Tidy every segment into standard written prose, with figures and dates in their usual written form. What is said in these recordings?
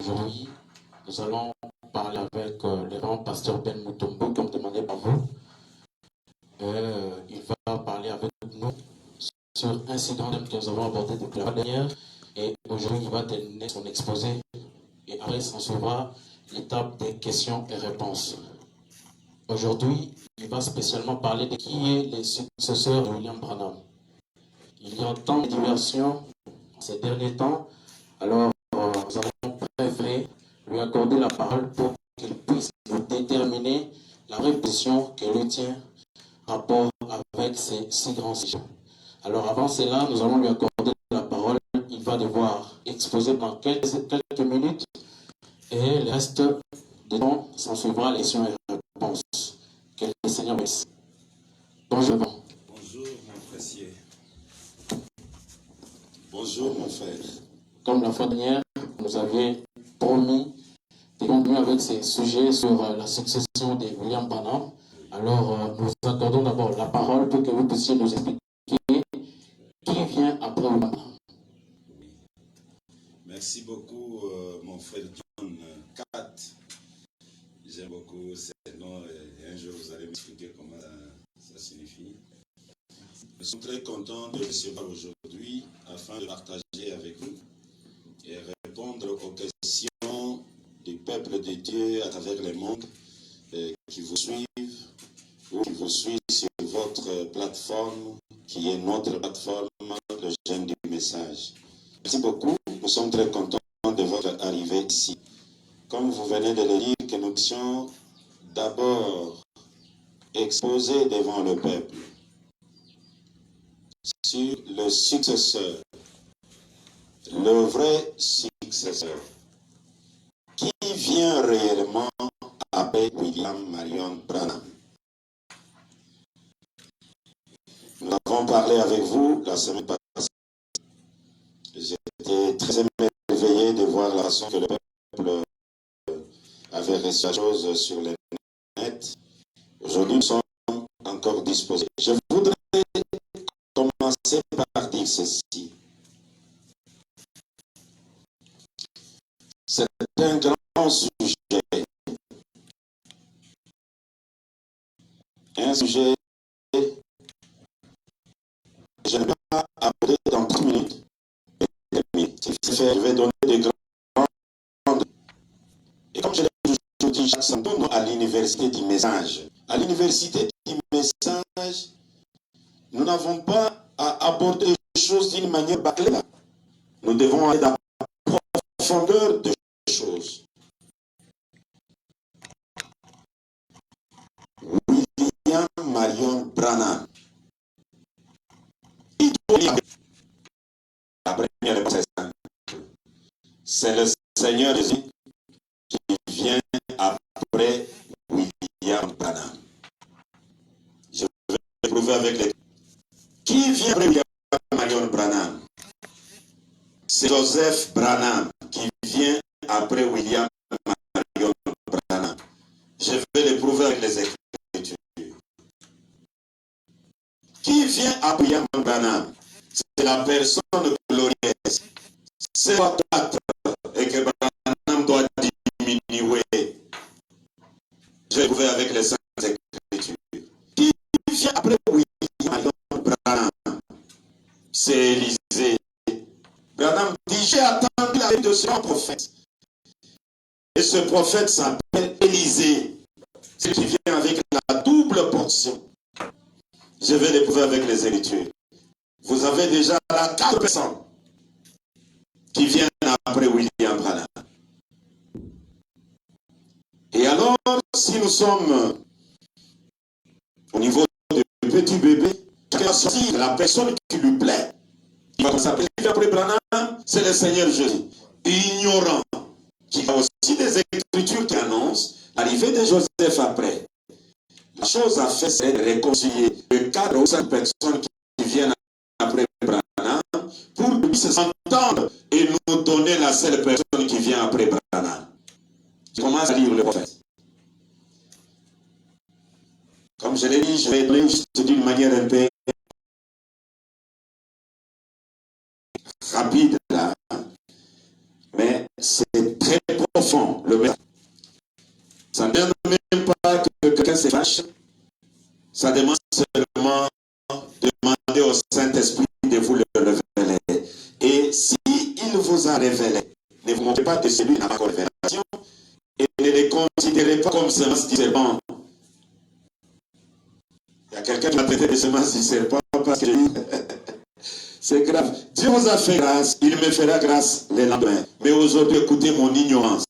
Aujourd'hui, nous allons parler avec le grand pasteur Ben Mutombo, comme demandé par vous. Il va parler avec nous sur un incident que nous avons abordé depuis la dernière. Et aujourd'hui, il va terminer son exposé. Et après, s'en suivra l'étape des questions et réponses. Aujourd'hui, il va spécialement parler de qui est le successeur de William Branham. Il y a tant de diversions ces derniers temps, alors nous avons préféré lui accorder la parole pour qu'il puisse nous déterminer la vraie position que lui tient rapport avec ces si grands sujets. Alors avant cela, nous allons lui accorder la parole. Il va devoir exposer pendant quelques minutes et le reste de temps s'en suivra les questions et réponses. Que le Seigneur bénisse. Bonjour. Bonjour mon précieux. Bonjour mon frère. Comme la fois dernière, vous avez promis de continuer avec ces sujets sur la succession de William Branham. Alors, nous accordons d'abord la parole pour que vous puissiez nous expliquer qui vient après William Branham. Merci beaucoup mon frère John Kat. J'aime beaucoup ces noms et un jour vous allez m'expliquer comment ça signifie. Nous sommes très contents de recevoir aujourd'hui afin de partager avec vous et répondre aux questions du peuple de Dieu à travers le monde qui vous suivent ou qui vous suivent sur votre plateforme qui est notre plateforme, le Jeune du Message. Merci beaucoup, nous sommes très contents de votre arrivée ici. Comme vous venez de le dire, que nous puissions d'abord exposer devant le peuple sur le successeur, le vrai successeur, qui vient réellement après William Marion Branham. Nous avons parlé avec vous la semaine passée. J'étais très émerveillé de voir la façon que le peuple avait reçu la chose sur le net. Aujourd'hui, nous sommes encore disposés. Je voudrais commencer par dire ceci. C'est un grand sujet. Un sujet que je ne vais pas aborder dans 3 minutes. Je vais donner des grandes. Et comme je l'ai toujours dit, chaque semaine, à l'université du message. À l'université du message, nous n'avons pas à aborder les choses d'une manière bâclée. Nous devons aller dans la profondeur des choses. William Marion Branham. La première réponse est simple. C'est le Seigneur Jésus qui vient après William Branham. Je vais prouver avec les... Qui vient après William Marion Branham? C'est Joseph Branham qui vient après William Marion Branham. Je vais le prouver avec les Écritures. Qui vient après William Branham? C'est la personne glorieuse. C'est quoi quatre et que Branham doit diminuer. Je vais prouver avec les Saintes Écritures. Qui vient après William Branham? C'est Élisée. Branham dit, j'ai attendu la vie de ce prophète. Et ce prophète s'appelle Élisée. C'est qui vient avec la double portion. Je vais les prouver avec les Écritures. Vous avez déjà la 4 personnes qui viennent après William Branham. Et alors, si nous sommes au niveau du petit bébé, chacun va sortir la personne qui lui plaît. Il va s'appeler après Branham, c'est le Seigneur Jésus. Ignorant, qui a aussi des Écritures qui annoncent l'arrivée de Joseph après. La chose à faire, c'est de réconcilier les 4 ou 5 personnes qui viennent après Branham pour qu'ils puissent s'entendre et nous donner la seule personne qui vient après Branham. Je commence à lire le prophète. Comme je l'ai dit, je vais lire juste d'une manière un peu rapide là, mais c'est très fond, le message. Ça ne demande même pas que quelqu'un se fâche. Ça demande seulement de demander au Saint-Esprit de vous le révéler. Et s'il vous a révélé, ne vous moquez pas de celui qui n'a pas encore révélation et ne les considérez pas comme semences du serpent. Il y a quelqu'un qui m'a traité de semences du serpent parce que c'est grave. Dieu vous a fait grâce, il me fera grâce le lendemain. Mais aujourd'hui, écoutez mon ignorance.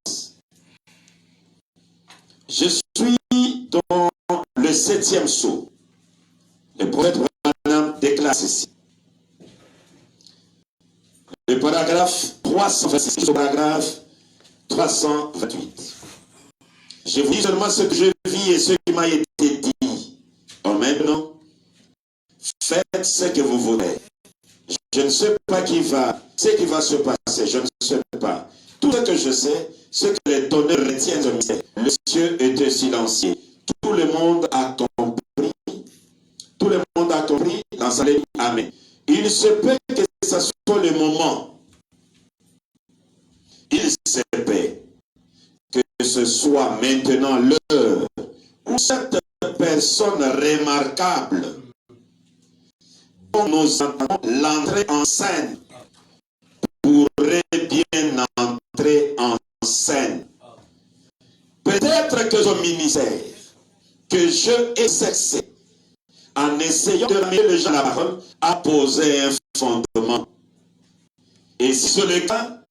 Je suis dans le 7e sceau. Le prophète Branham déclare ceci. Le paragraphe 326, le paragraphe 328. Je vous dis seulement ce que je vis et ce qui m'a été dit. En maintenant, faites ce que vous voulez. Je ne sais pas ce qui va se passer, je ne sais pas. Tout ce que je sais, c'est que les tonnerres retiennent le mystère. Le ciel était silencieux. Tout le monde a compris. Tout le monde a compris dans sa lettre. Amen. Il se peut que ce soit le moment. Il se peut que ce soit maintenant l'heure où cette personne remarquable dont nous entendons l'entrée en scène pourrait bien entrer en scène. Peut-être que son ministère que je exerce en essayant de ramener les gens à la parole a posé un fondement. Et si c'est le cas,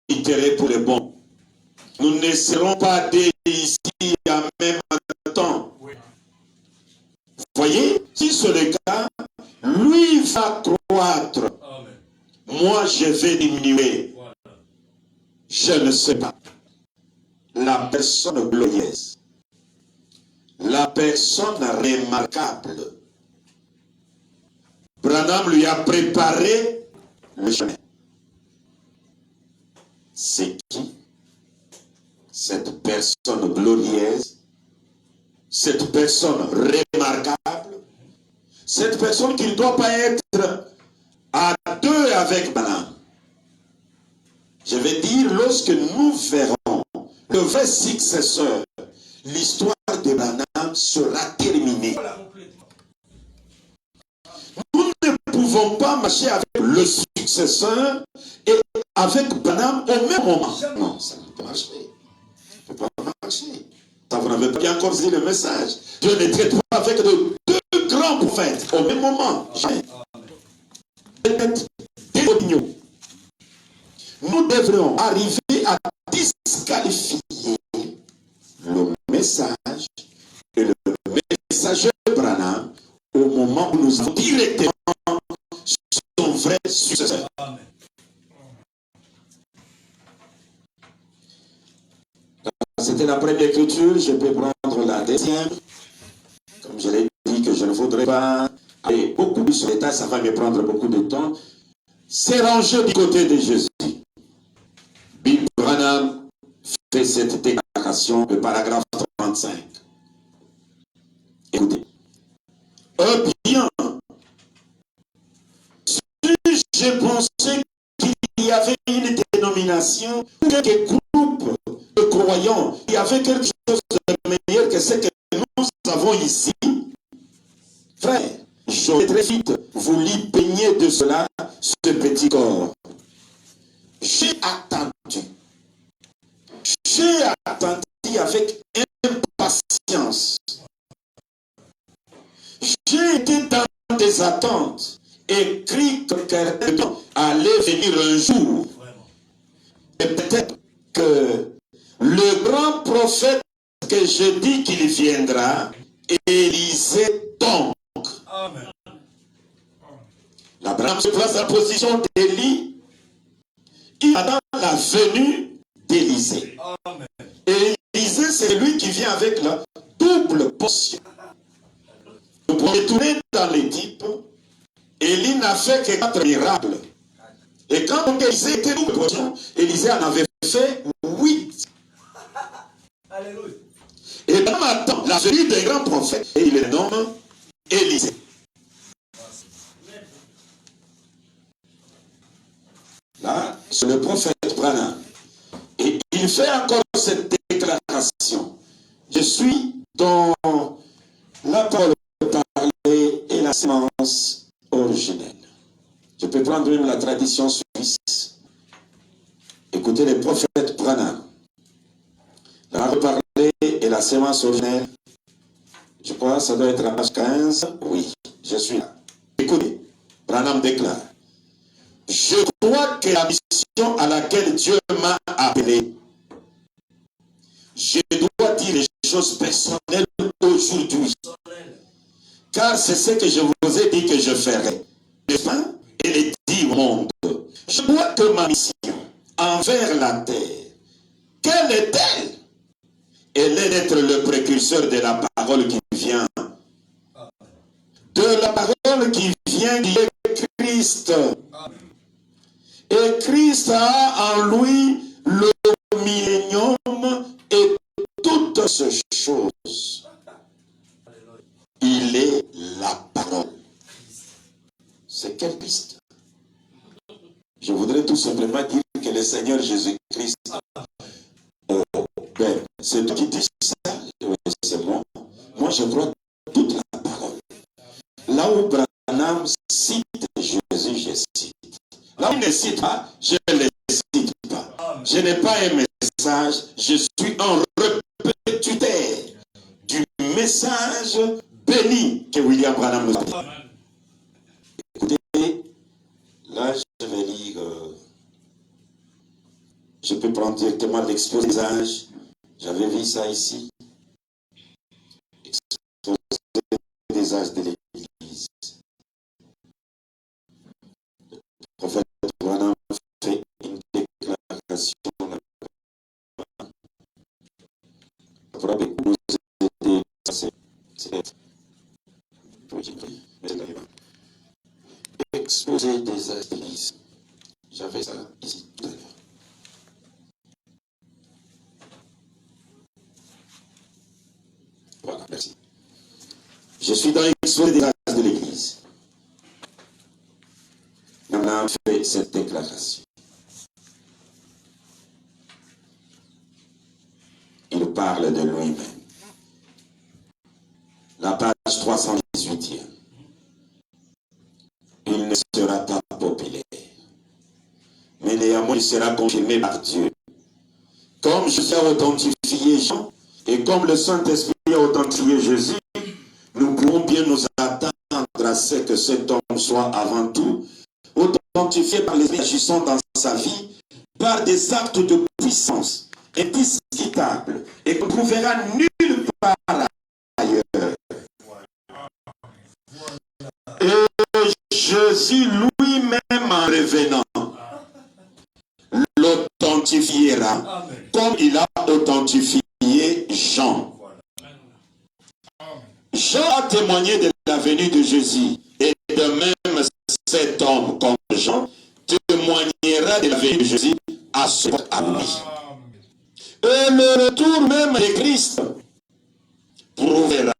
il pour le bon. Nous ne serons pas des ici en même temps. Voyez, si c'est le cas, lui va croître. Amen. Moi, je vais diminuer. Voilà. Je ne sais pas. La personne glorieuse, la personne remarquable, Branham lui a préparé le chemin. C'est qui? Cette personne glorieuse, cette personne remarquable, cette personne qui ne doit pas être à deux avec Branham. Je vais dire, lorsque nous verrons le vrai successeur, l'histoire de Branham sera terminée. Nous ne pouvons pas marcher avec le successeur et avec Branham au même moment. Non, ça ne peut pas marcher. Ça ne peut pas marcher. Ça, vous n'avez pas bien encore dit le message. Dieu ne traite pas avec deux grands prophètes au même moment. Peut-être des opinions. Nous devrions arriver à disqualifier le message et le messager Branham au moment où nous avons directement son vrai successeur. C'était la première écriture, je peux prendre la deuxième. Comme je l'ai dit que je ne voudrais pas aller beaucoup plus sur les détails, ça va me prendre beaucoup de temps. C'est rangé du côté de Jésus. Bill Branham fait cette déclaration, le paragraphe 35. Écoutez. Bien, si je pensais qu'il y avait une dénomination, quelques groupes de croyants, il y avait quelque chose de meilleur que ce que nous avons ici, frère, j'aurais très vite voulu baigner de cela ce petit corps. J'ai attendu avec impatience. J'ai été dans des attentes et cru que quelqu'un allait venir un jour. Et peut-être que le grand prophète que je dis qu'il viendra, Élisée donc. Amen. L'Abraham se place à la position d'Élie. Il attend la venue d'Élisée. Et Élisée, c'est lui qui vient avec la double portion. Vous pouvez tourner dans les types. Élie n'a fait que 4 miracles. Et quand Élisée était double portion, Élisée en avait fait 8. Alléluia. Et dans maintenant, la venue des grands prophètes, et il le nomme Élisée. Là, c'est le prophète Branham. Et il fait encore cette déclaration. Je suis dans la parole parlée et la sémence originelle. Je peux prendre même la tradition suisse. Écoutez les prophètes Branham. La parole parlée et la sémence originelle. Je crois que ça doit être à page 15. Oui, je suis là. Écoutez, Branham déclare. Je crois que la mission à laquelle Dieu m'a appelé, je dois dire les choses personnelles aujourd'hui. Car c'est ce que je vous ai dit que je ferai. Et les dit au monde. Je crois que ma mission envers la terre, quelle est-elle? Elle est d'être le précurseur de la parole qui vient. De la parole qui vient qui est Christ. Et Christ a en lui le millénium et toutes ces choses. Il est la parole. C'est quel Christ? Je voudrais tout simplement dire que le Seigneur Jésus-Christ, c'est toi qui dis ça, c'est moi. Moi, je crois toute la parole. Là où Branham cite Jésus, je cite. Là où il ne cite pas, je ne le cite pas. Je n'ai pas un message, je suis un répétitaire du message béni que William Branham nous a dit. Écoutez, là je vais lire, je peux prendre directement l'exposé des âges. J'avais vu ça ici. Exposé des âges de l'Église. Le prophète Branham fait une déclaration. Pour nous aider, exposé des âges de l'Église. J'avais ça ici tout à l'heure. Voilà, merci. Je suis dans l'exposé des âges de l'Église. Maintenant, on fait cette déclaration. Il parle de lui-même. La page 318e. Il ne sera pas populaire. Mais néanmoins, il sera confirmé par Dieu. Comme Jésus a authentifié Jean, et comme le Saint-Esprit a authentifié Jésus, nous pouvons bien nous attendre à ce que cet homme soit avant tout authentifié par l'Esprit agissant dans sa vie par des actes de puissance indiscutables et qu'on ne trouvera nulle part ailleurs. Et Jésus lui-même en revenant l'authentifiera comme il a authentifié Jean. Jean a témoigné de la venue de Jésus et de même cet homme comme Jean témoignera de la venue de Jésus à ce à lui. Et le retour même de Christ prouvera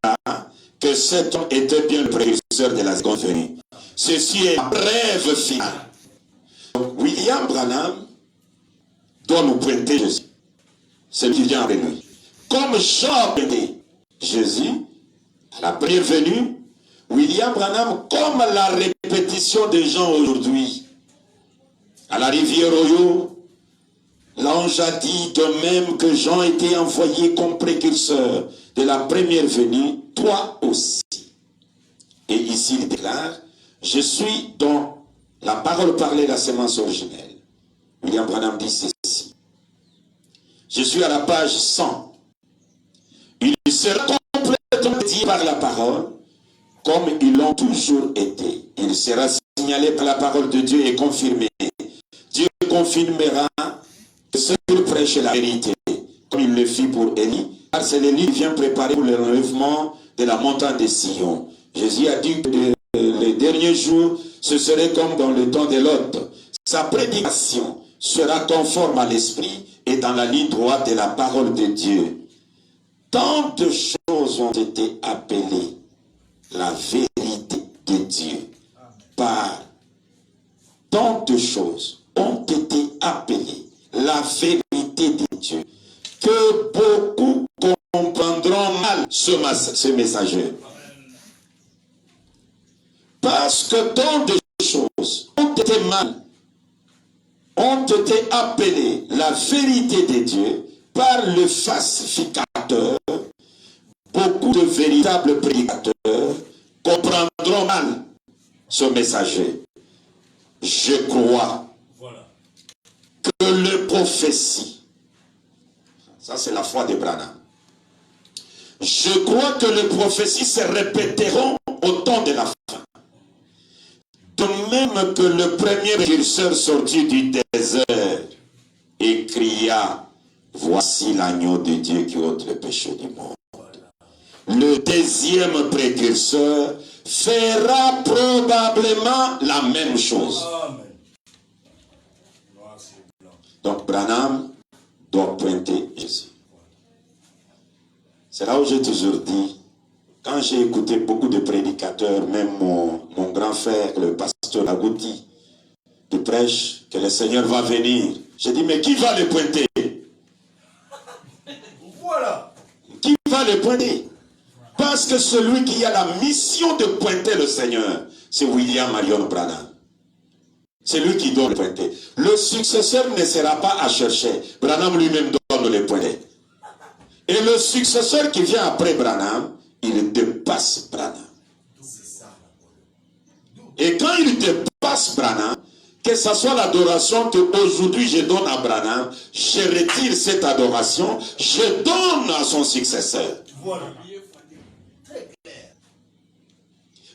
que cet homme était bien le précurseur de la seconde venue. Ceci est la brève finale. William Branham doit nous pointer Jésus. C'est lui qui vient avec lui. Comme Jean a pointé Jésus à la première venue, William Branham, comme la répétition des gens aujourd'hui, à la rivière Oyo, l'ange a dit de même que Jean était envoyé comme précurseur de la première venue, toi aussi. Et ici il déclare, je suis dans la parole parlée, la sémence originelle. William Branham dit ceci. Je suis à la page 100. Il sera complètement dit par la parole, comme ils l'ont toujours été. Il sera signalé par la parole de Dieu et confirmé. Dieu confirmera que ce qu'il prêche est la vérité, comme il le fit pour Élie, car c'est l'Élie qui vient préparer pour l'enlèvement de la montagne de Sion. Jésus a dit que les derniers jours, ce serait comme dans le temps de Lot. Sa prédication sera conforme à l'esprit et dans la ligne droite de la parole de Dieu. Tant de choses ont été appelées la vérité de Dieu par tant de choses ont été appelées la vérité de Dieu, que beaucoup comprendront mal ce messager. Parce que tant de choses ont été mal, ont été appelées la vérité de Dieu par le falsificateur. Beaucoup de véritables prédicateurs comprendront mal ce messager. Je crois que le prophétie, ça c'est la foi de Branham, je crois que les prophéties se répéteront au temps de la fin. De même que le premier précurseur sorti du désert et cria, voici l'agneau de Dieu qui ôte le péché du monde. Le deuxième précurseur fera probablement la même chose. Donc Branham doit pointer Jésus. C'est là où j'ai toujours dit, quand j'ai écouté beaucoup de prédicateurs, même mon grand frère, le pasteur Lagouti, qui prêche que le Seigneur va venir, j'ai dit, mais qui va le pointer? Voilà. Qui va le pointer? Parce que celui qui a la mission de pointer le Seigneur, c'est William Marion Branham. C'est lui qui doit le pointer. Le successeur ne sera pas à chercher. Branham lui-même doit le pointer. Et le successeur qui vient après Branham, il dépasse Branham. Et quand il dépasse Branham, que ce soit l'adoration que aujourd'hui je donne à Branham, je retire cette adoration, je donne à son successeur. Voilà.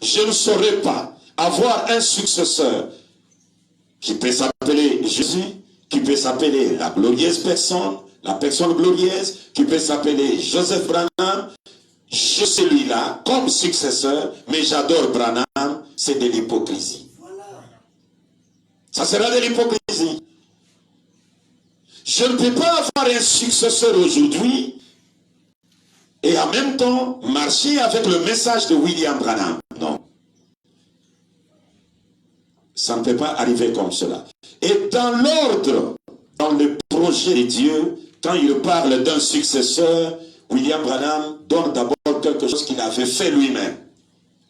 Je ne saurais pas avoir un successeur qui peut s'appeler Jésus, qui peut s'appeler la glorieuse personne, la personne glorieuse, qui peut s'appeler Joseph Branham. Je suis celui-là comme successeur, mais j'adore Branham, c'est de l'hypocrisie. Ça sera de l'hypocrisie. Je ne peux pas avoir un successeur aujourd'hui et en même temps marcher avec le message de William Branham. Non. Ça ne peut pas arriver comme cela. Et dans l'ordre, dans le projet de Dieu, quand il parle d'un successeur, William Branham donne d'abord quelque chose qu'il avait fait lui-même.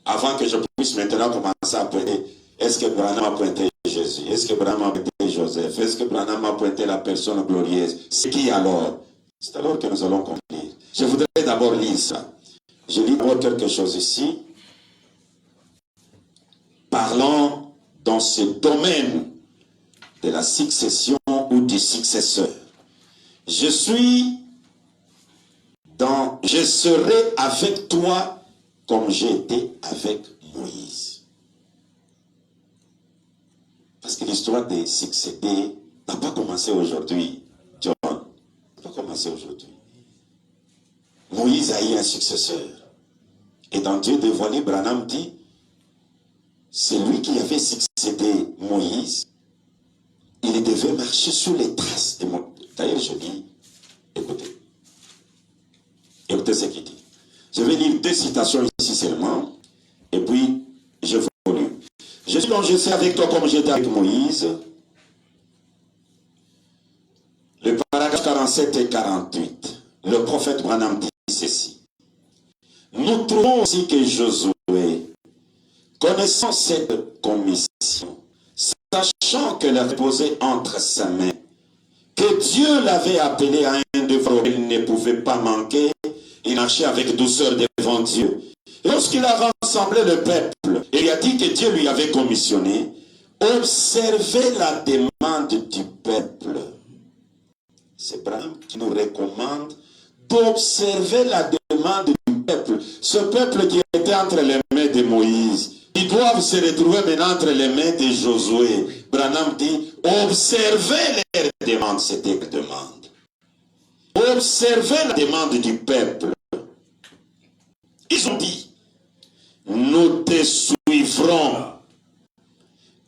Avant que je puisse maintenant commencer à pointer. Est-ce que Branham a pointé Jésus? Est-ce que Branham a pointé Joseph? Est-ce que Branham a pointé la personne glorieuse? C'est qui alors? C'est alors que nous allons conclure. Je voudrais d'abord lire ça. Je lis d'abord quelque chose ici. Parlons dans ce domaine de la succession ou du successeur. Je serai avec toi comme j'ai été avec Moïse. Parce que l'histoire de succéder n'a pas commencé aujourd'hui, John. N'a pas commencé aujourd'hui. Moïse a eu un successeur. Et dans Dieu dévoilé, Branham dit, c'est lui qui avait succédé Moïse. Il devait marcher sur les traces de Moïse. D'ailleurs, je dis, écoutez. Écoutez ce qu'il dit. Je vais lire 2 citations ici seulement. Et puis, je vais lire. Je suis donc, je sais avec toi comme j'étais avec Moïse. Le paragraphe 47 et 48. Le prophète Branham dit ceci. Nous trouvons aussi que Josué, connaissant cette commission, sachant qu'elle a reposé entre ses mains, que Dieu l'avait appelé à un devoir qu'il ne pouvait pas manquer, il marchait avec douceur devant Dieu. Et lorsqu'il a rassemblé le peuple, il a dit que Dieu lui avait commissionné, observez la demande du peuple. C'est Branham qui nous recommande d'observer la demande du peuple. Ce peuple qui était entre les mains de Moïse, ils doivent se retrouver maintenant entre les mains de Josué. Branham dit, observez leur demande, c'était la demande. Observez la demande du peuple. Ils ont dit, nous te suivrons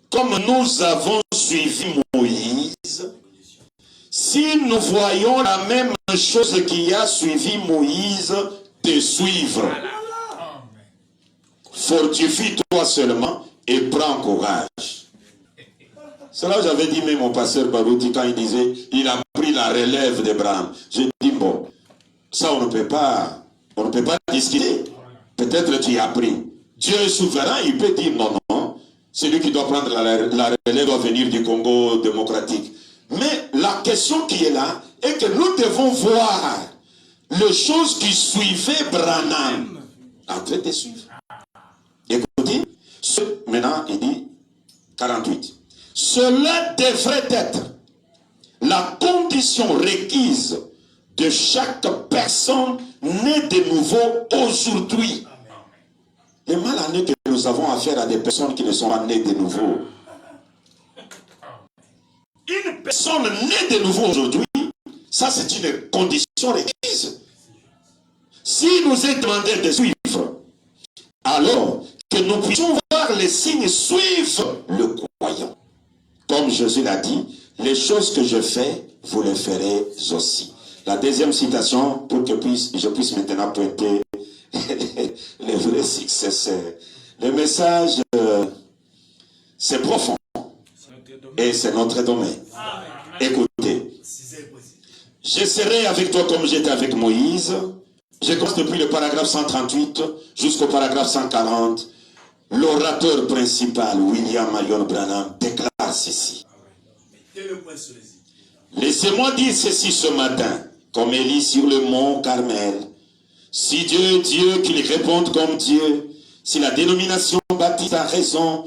comme nous avons suivi Moïse. Si nous voyons la même chose qui a suivi Moïse, te suivre. Fortifie-toi seulement et prends courage. C'est là que j'avais dit, mais mon pasteur Barouti, quand il disait, il a la relève d'Abraham. Je dis, bon, ça on ne peut pas discuter. Peut-être tu as appris. Dieu est souverain, il peut dire non, non. Celui qui doit prendre la relève doit venir du Congo démocratique. Mais la question qui est là est que nous devons voir les choses qui suivaient Branham en train de suivre. Écoutez, maintenant il dit 48. Cela devrait être la condition requise de chaque personne née de nouveau aujourd'hui. Le mal en est que nous avons affaire à des personnes qui ne sont pas nées de nouveau. Une personne née de nouveau aujourd'hui, ça c'est une condition requise. Si nous est demandé de suivre, alors que nous puissions voir les signes suivre le croyant. Comme Jésus l'a dit, les choses que je fais, vous les ferez aussi. La deuxième citation, pour que je puisse maintenant pointer le vrai succès. Le message, c'est profond. Et c'est notre domaine. Écoutez, je serai avec toi comme j'étais avec Moïse. Je commence depuis le paragraphe 138 jusqu'au paragraphe 140. L'orateur principal, William Marion Branham, déclare ceci. Laissez-moi dire ceci ce matin, comme Élie sur le mont Carmel. Si Dieu est Dieu, qu'il réponde comme Dieu. Si la dénomination baptiste a raison,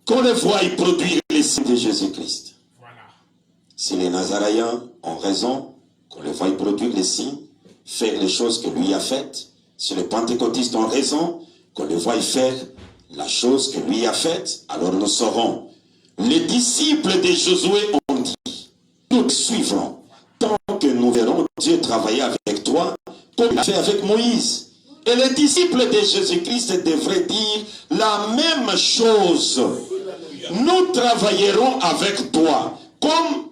qu'on le voie produire les signes de Jésus-Christ. Voilà. Si les Nazaréens ont raison, qu'on le voie produire les signes, faire les choses que lui a faites. Si les pentecôtistes ont raison, qu'on le voie faire la chose que lui a faite, alors nous saurons. Les disciples de Josué ont dit, nous suivrons, tant que nous verrons Dieu travailler avec toi, comme il a fait avec Moïse. Et les disciples de Jésus-Christ devraient dire la même chose. Nous travaillerons avec toi, comme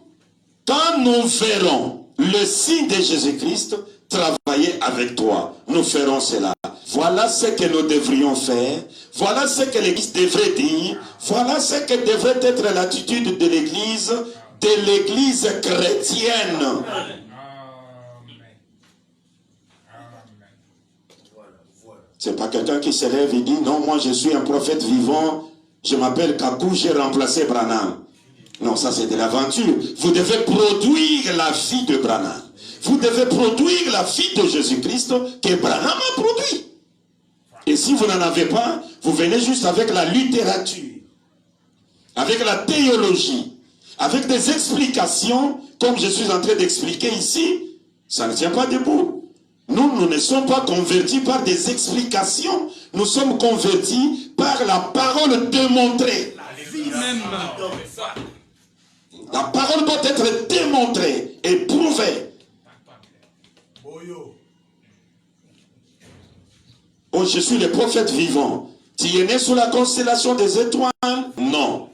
quand nous verrons le signe de Jésus-Christ travailler avec toi. Nous ferons cela. Voilà ce que nous devrions faire. Voilà ce que l'Église devrait dire. Voilà ce que devrait être l'attitude de l'Église chrétienne. C'est pas quelqu'un qui se lève et dit non, moi je suis un prophète vivant, je m'appelle Kakou, j'ai remplacé Branham. Non, ça c'est de l'aventure. Vous devez produire la vie de Branham. Vous devez produire la vie de Jésus-Christ que Branham a produit. Et si vous n'en avez pas, vous venez juste avec la littérature, avec la théologie, avec des explications, comme je suis en train d'expliquer ici, ça ne tient pas debout. Nous ne sommes pas convertis par des explications, nous sommes convertis par la parole démontrée. La vie même. La parole doit être démontrée et prouvée. Oh, je suis le prophète vivant. Tu es né sous la constellation des étoiles? Non.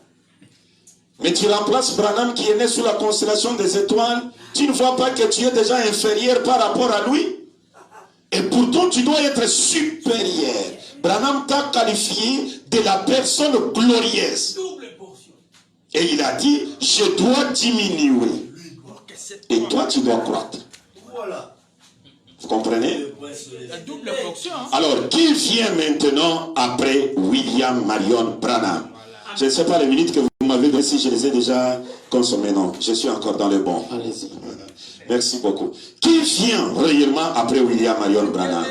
Mais tu remplaces Branham qui est né sous la constellation des étoiles. Tu ne vois pas que tu es déjà inférieur par rapport à lui? Et pourtant, tu dois être supérieur. Branham t'a qualifié de la personne glorieuse. Et il a dit, je dois diminuer. Et toi, tu dois croître. Vous comprenez? La double fonction. Alors, qui vient maintenant après William Marion Branham? Je ne sais pas les minutes que vous m'avez données, si je les ai déjà consommées. Non, je suis encore dans le bon. Allez-y. Merci beaucoup. Qui vient réellement après William Marion Branham?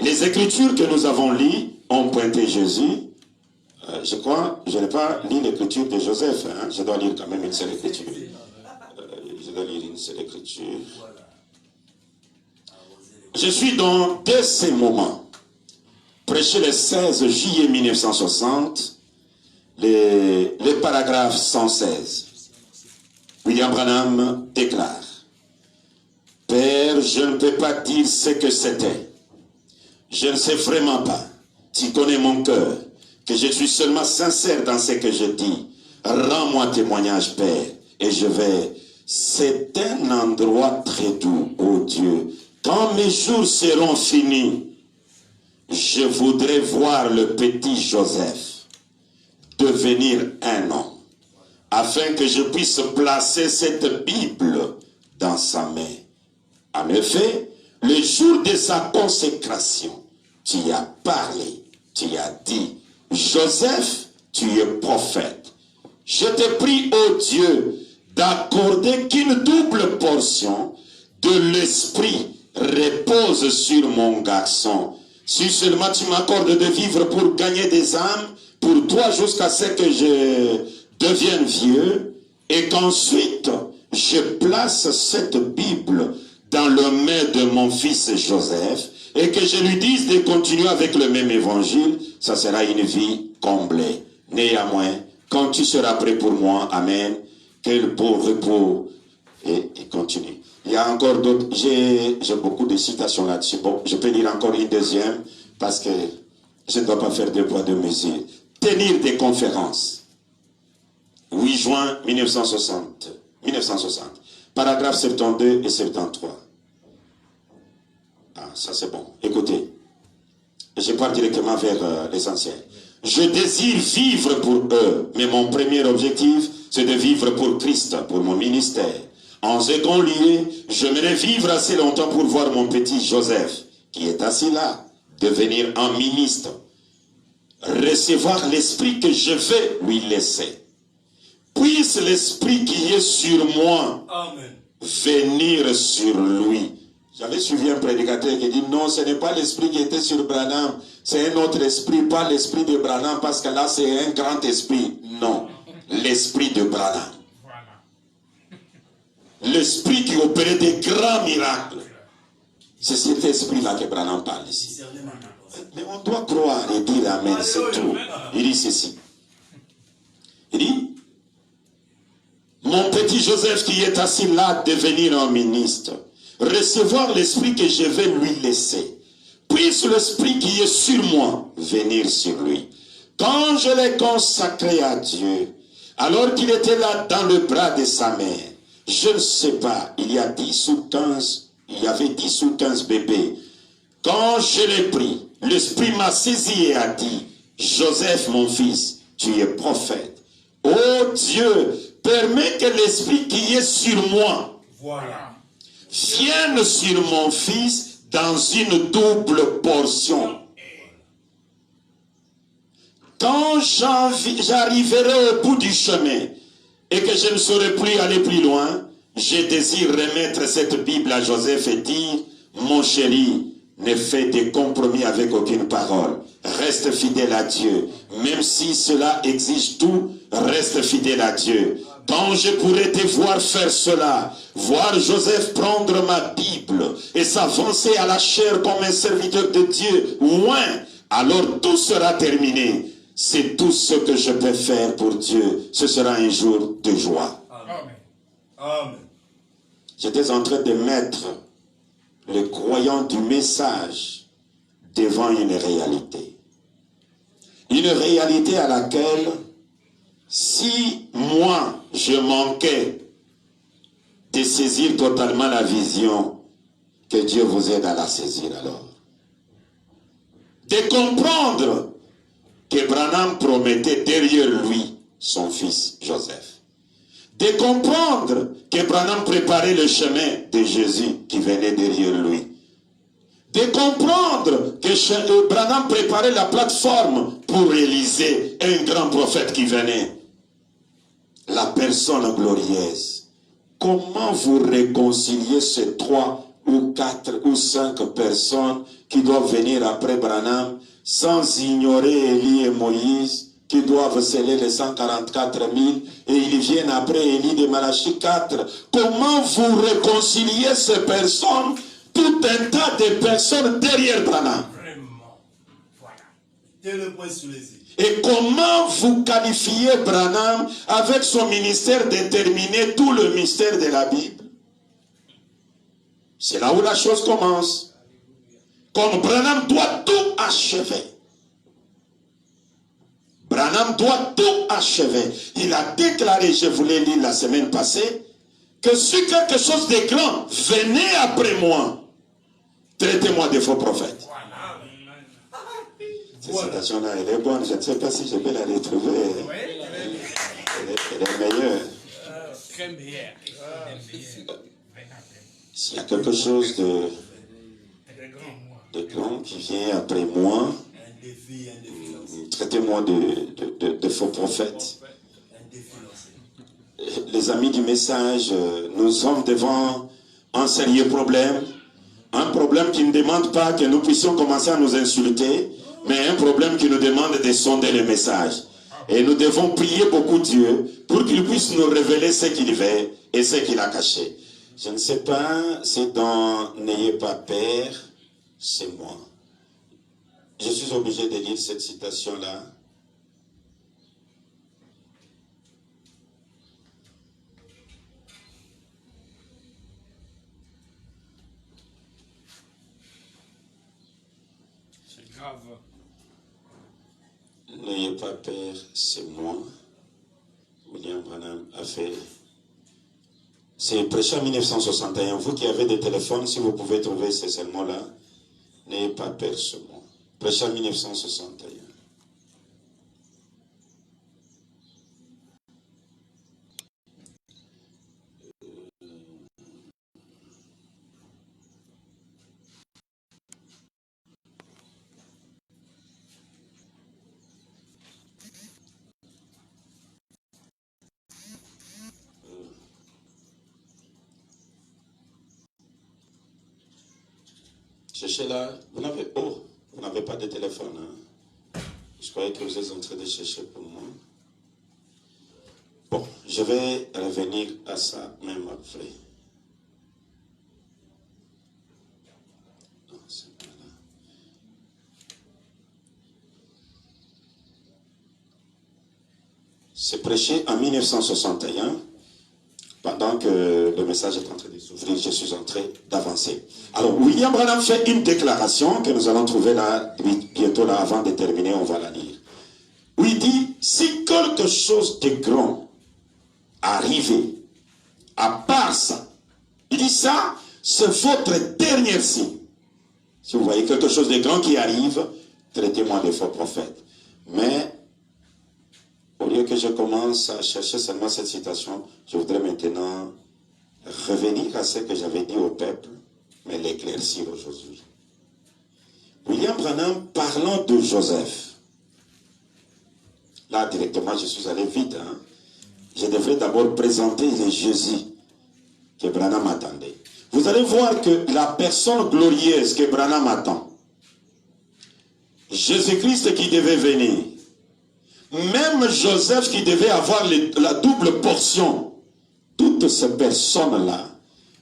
Les écritures que nous avons lues ont pointé Jésus. Je crois, je n'ai pas lu l'écriture de Joseph. Hein? Je dois lire quand même une seule écriture. Je dois lire une seule écriture. Je suis dans, dès ces moments, prêché le 16 juillet 1960, le paragraphe 116. William Branham déclare, « Père, je ne peux pas dire ce que c'était. Je ne sais vraiment pas. Tu connais mon cœur, que je suis seulement sincère dans ce que je dis. Rends-moi témoignage, Père, et je vais. C'est un endroit très doux, ô Dieu. Quand mes jours seront finis, je voudrais voir le petit Joseph devenir un homme, afin que je puisse placer cette Bible dans sa main. En effet, le jour de sa consécration, tu y as parlé, tu y as dit, Joseph, tu es prophète. Je te prie, ô Dieu, d'accorder qu'une double portion de l'esprit repose sur mon garçon. Si seulement tu m'accordes de vivre pour gagner des âmes, pour toi jusqu'à ce que je devienne vieux, et qu'ensuite je place cette Bible dans le main de mon fils Joseph, et que je lui dise de continuer avec le même évangile, ça sera une vie comblée. Néanmoins, quand tu seras prêt pour moi, amen, quel beau repos, et continue. Il y a encore d'autres, j'ai beaucoup de citations là-dessus. Bon, je peux lire encore une deuxième, parce que je ne dois pas faire deux poids, deux mesures. Tenir des conférences. 8 juin 1960. Paragraphe 72 et 73. Ah, ça c'est bon. Écoutez, je pars directement vers l'essentiel. Je désire vivre pour eux, mais mon premier objectif, c'est de vivre pour Christ, pour mon ministère. En second lieu, j'aimerais vivre assez longtemps pour voir mon petit Joseph, qui est assis là, devenir un ministre, recevoir l'esprit que je vais lui laisser. Puisse l'esprit qui est sur moi venir sur lui. J'avais suivi un prédicateur qui dit non, ce n'est pas l'esprit qui était sur Branham, c'est un autre esprit, pas l'esprit de Branham, parce que là c'est un grand esprit. Non, l'esprit de Branham. L'esprit qui opérait des grands miracles. C'est cet esprit-là que Branham parle ici. Mais on doit croire et dire amen, c'est tout. Il dit ceci. Il dit, mon petit Joseph qui est assis là, devenir un ministre, recevoir l'esprit que je vais lui laisser. Puisse l'esprit qui est sur moi venir sur lui. Quand je l'ai consacré à Dieu, alors qu'il était là dans le bras de sa mère, je ne sais pas, il y avait 10 ou 15 bébés. Quand je l'ai pris, l'esprit m'a saisi et a dit, Joseph mon fils, tu es prophète. Oh Dieu, permets que l'esprit qui est sur moi vienne sur mon fils dans une double portion. Quand j'arriverai au bout du chemin et que je ne saurais plus aller plus loin, je désire remettre cette Bible à Joseph et dire, mon chéri, ne fais des compromis avec aucune parole. Reste fidèle à Dieu. Même si cela exige tout, reste fidèle à Dieu. Quand je pourrai te voir faire cela, voir Joseph prendre ma Bible et s'avancer à la chair comme un serviteur de Dieu, loin, alors tout sera terminé. C'est tout ce que je peux faire pour Dieu. Ce sera un jour de joie. Amen. Amen. J'étais en train de mettre le croyant du message devant une réalité. Une réalité à laquelle, si moi, je manquais de saisir totalement la vision, que Dieu vous aide à la saisir alors. De comprendre que Branham promettait derrière lui son fils Joseph. De comprendre que Branham préparait le chemin de Jésus qui venait derrière lui. De comprendre que Branham préparait la plateforme pour Élisée, un grand prophète qui venait. La personne glorieuse. Comment vous réconciliez ces 3 ou 4 ou 5 personnes qui doivent venir après Branham sans ignorer Élie et Moïse, qui doivent sceller les 144 000 et ils viennent après Élie de Malachie 4. Comment vous réconciliez ces personnes, tout un tas de personnes derrière Branham? Vraiment. Voilà. T'es le point sous les yeux. Et comment vous qualifiez Branham avec son ministère déterminé, tout le mystère de la Bible? C'est là où la chose commence. Comme Branham doit tout achever. Branham doit tout achever. Il a déclaré, je vous l'ai lu la semaine passée, que si quelque chose de grand venait après moi, traitez-moi de faux prophètes. Cette citation-là, elle est bonne. Je ne sais pas si je peux la retrouver. Elle est meilleure. Très meilleure. S'il y a quelque chose de grand qui vient après moi, traitez-moi de faux prophètes. Les amis du message, nous sommes devant un sérieux problème. Un problème qui ne demande pas que nous puissions commencer à nous insulter, mais un problème qui nous demande de sonder le message. Et nous devons prier beaucoup Dieu pour qu'il puisse nous révéler ce qu'il veut et ce qu'il a caché. Je ne sais pas, c'est dans N'ayez pas peur, c'est moi. Je suis obligé de lire cette citation-là. C'est grave. N'ayez pas peur, c'est moi. William Branham a fait. C'est prêché en 1961. Vous qui avez des téléphones, si vous pouvez trouver ces sermons-là, n'ayez pas peur, c'est moi. Prêché en 1961. Cherchez là, vous n'avez pas de téléphone. Hein? Je croyais que vous êtes en train de chercher pour moi. Bon, je vais revenir à ça même après. Non, c'est pas là. C'est prêché en 1961. Pendant que le message est en train de s'ouvrir, je suis en train d'avancer. Alors, William Branham fait une déclaration que nous allons trouver là, bientôt là, avant de terminer, on va la lire. Où il dit, si quelque chose de grand arrive, à part ça, il dit ça, c'est votre dernier signe. Si vous voyez quelque chose de grand qui arrive, traitez-moi de faux prophète. Mais, au lieu que je commence à chercher seulement cette citation, je voudrais maintenant revenir à ce que j'avais dit au peuple, mais l'éclaircir aujourd'hui. William Branham, parlant de Joseph, là directement je suis allé vite, hein? Je devrais d'abord présenter les Jésus que Branham attendait. Vous allez voir que la personne glorieuse que Branham attend, Jésus-Christ qui devait venir, même Joseph qui devait avoir la double portion, toutes ces personnes-là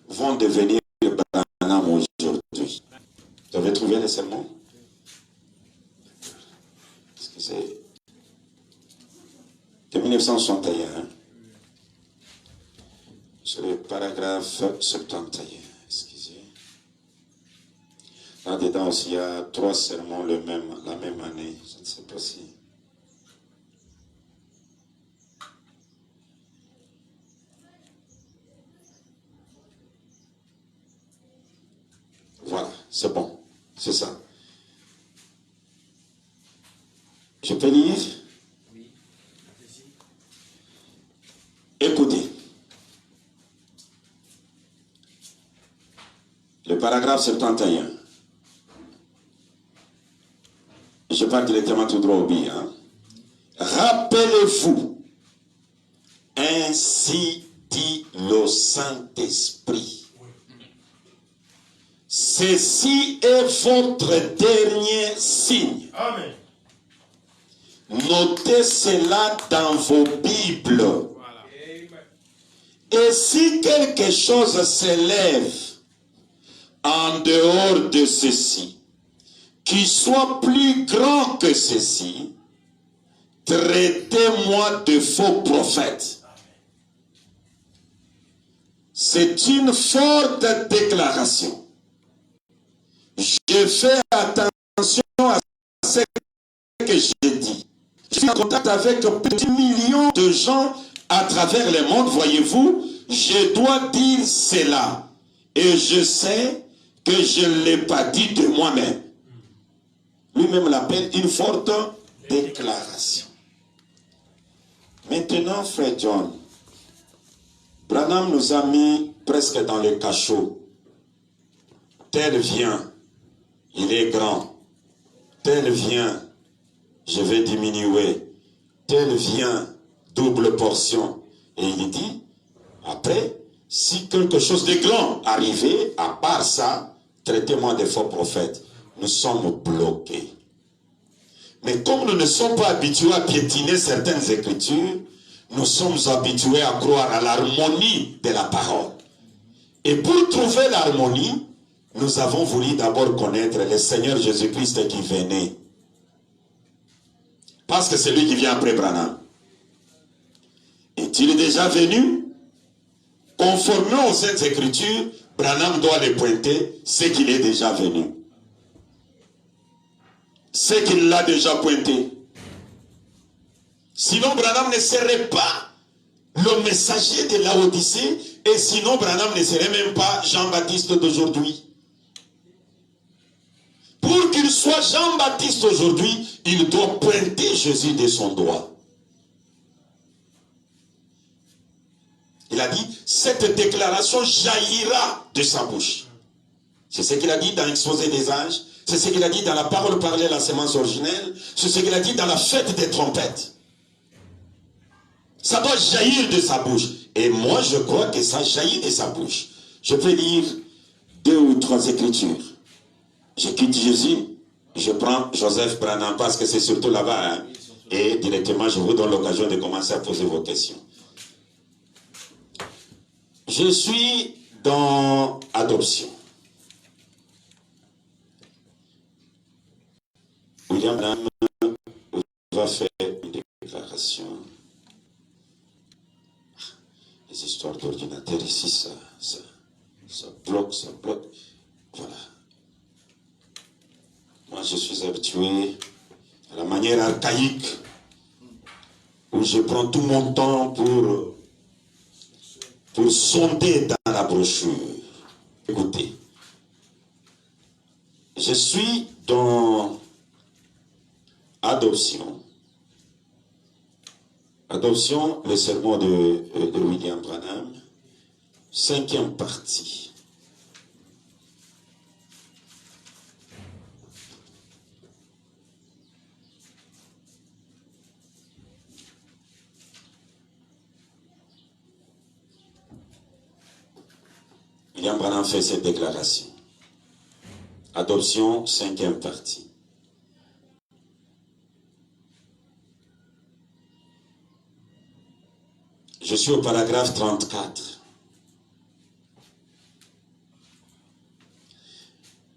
vont devenir Branham aujourd'hui. Vous avez trouvé les sermons? C'est de 1961. C'est le paragraphe 71. Excusez. Là-dedans aussi, il y a 3 sermons la même année. Je ne sais pas si... Voilà, c'est bon, c'est ça. Je peux lire? Oui. Écoutez. Le paragraphe 71. Je parle directement tout droit au but. Hein? Rappelez-vous, ainsi dit le Saint-Esprit. Ceci est votre dernier signe. Amen. Notez cela dans vos Bibles. Voilà. Et si quelque chose s'élève en dehors de ceci, qui soit plus grand que ceci, traitez-moi de faux prophète. C'est une forte déclaration. Je fais attention à ce que j'ai dit. Je suis en contact avec plus de millions de gens à travers le monde, voyez-vous. Je dois dire cela. Et je sais que je ne l'ai pas dit de moi-même. Lui-même l'appelle une forte déclaration. Maintenant, frère John, Branham nous a mis presque dans le cachot. Tel vient, il est grand. Tel vient, je vais diminuer. Tel vient, double portion. Et il dit, après, si quelque chose de grand arrivait, à part ça, traitez-moi de faux prophètes. Nous sommes bloqués. Mais comme nous ne sommes pas habitués à piétiner certaines écritures, nous sommes habitués à croire à l'harmonie de la parole. Et pour trouver l'harmonie, nous avons voulu d'abord connaître le Seigneur Jésus-Christ qui venait. Parce que c'est lui qui vient après Branham. Est-il déjà venu? Conformément aux Saintes Écritures, Branham doit les pointer, c'est qu'il est déjà venu. C'est qu'il l'a déjà pointé. Sinon, Branham ne serait pas le messager de la Odyssée, et sinon, Branham ne serait même pas Jean-Baptiste d'aujourd'hui. Pour qu'il soit Jean-Baptiste aujourd'hui, il doit pointer Jésus de son doigt. Il a dit, cette déclaration jaillira de sa bouche. C'est ce qu'il a dit dans l'exposé des anges, c'est ce qu'il a dit dans la parole parlée à la sémence originelle, c'est ce qu'il a dit dans la fête des trompettes. Ça doit jaillir de sa bouche. Et moi, je crois que ça jaillit de sa bouche. Je peux lire 2 ou 3 écritures. Je quitte Jésus, je prends Joseph Branham parce que c'est surtout là-bas. Hein, et directement, je vous donne l'occasion de commencer à poser vos questions. Je suis dans Adoption. William Branham va faire une déclaration. Les histoires d'ordinateur ici, ça bloque, ça bloque. Voilà. Moi, je suis habitué à la manière archaïque où je prends tout mon temps pour sonder dans la brochure. Écoutez, je suis dans Adoption. Adoption, le sermon de William Branham, 5e partie. William Branham fait cette déclaration. Adoption, 5e partie. Je suis au paragraphe 34.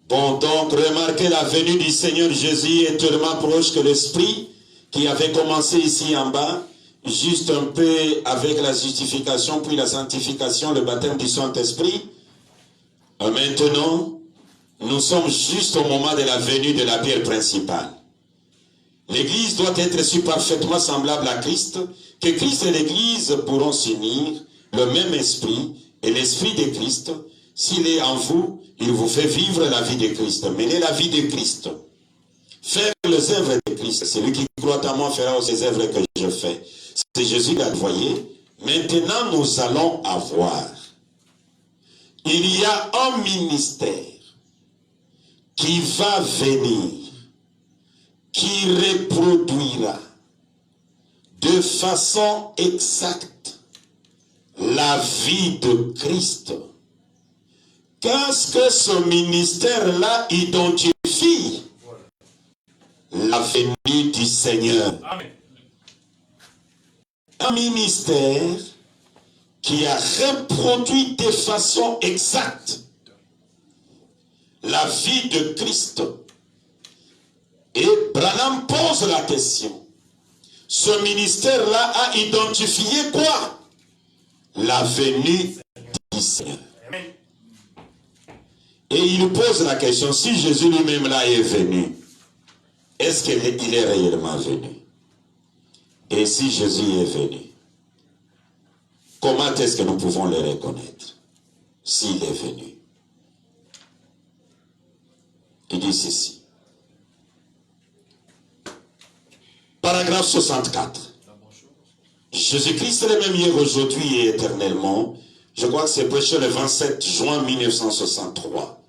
Bon, donc, remarquez la venue du Seigneur Jésus est tellement proche que l'Esprit qui avait commencé ici en bas, juste un peu avec la justification, puis la sanctification, le baptême du Saint-Esprit. Maintenant, nous sommes juste au moment de la venue de la pierre principale. L'Église doit être si parfaitement semblable à Christ, que Christ et l'Église pourront s'unir, le même esprit, et l'esprit de Christ, s'il est en vous, il vous fait vivre la vie de Christ, mener la vie de Christ, faire les œuvres de Christ. Celui qui croit en moi fera aussi les œuvres que je fais. C'est Jésus qui a voyé. Maintenant, nous allons avoir. Il y a un ministère qui va venir, qui reproduira de façon exacte la vie de Christ. Qu'est-ce que ce ministère-là identifie? La venue du Seigneur. Amen. Un ministère qui a reproduit de façon exacte la vie de Christ. Et Branham pose la question. Ce ministère-là a identifié quoi? La venue du Seigneur. Et il pose la question, si Jésus lui-même là est venu, est-ce qu'il est réellement venu? Et si Jésus est venu, comment est-ce que nous pouvons le reconnaître s'il est venu? Il dit ceci. Paragraphe 64. Jésus-Christ est le même hier, aujourd'hui et éternellement. Je crois que c'est prêché le 27 juin 1963.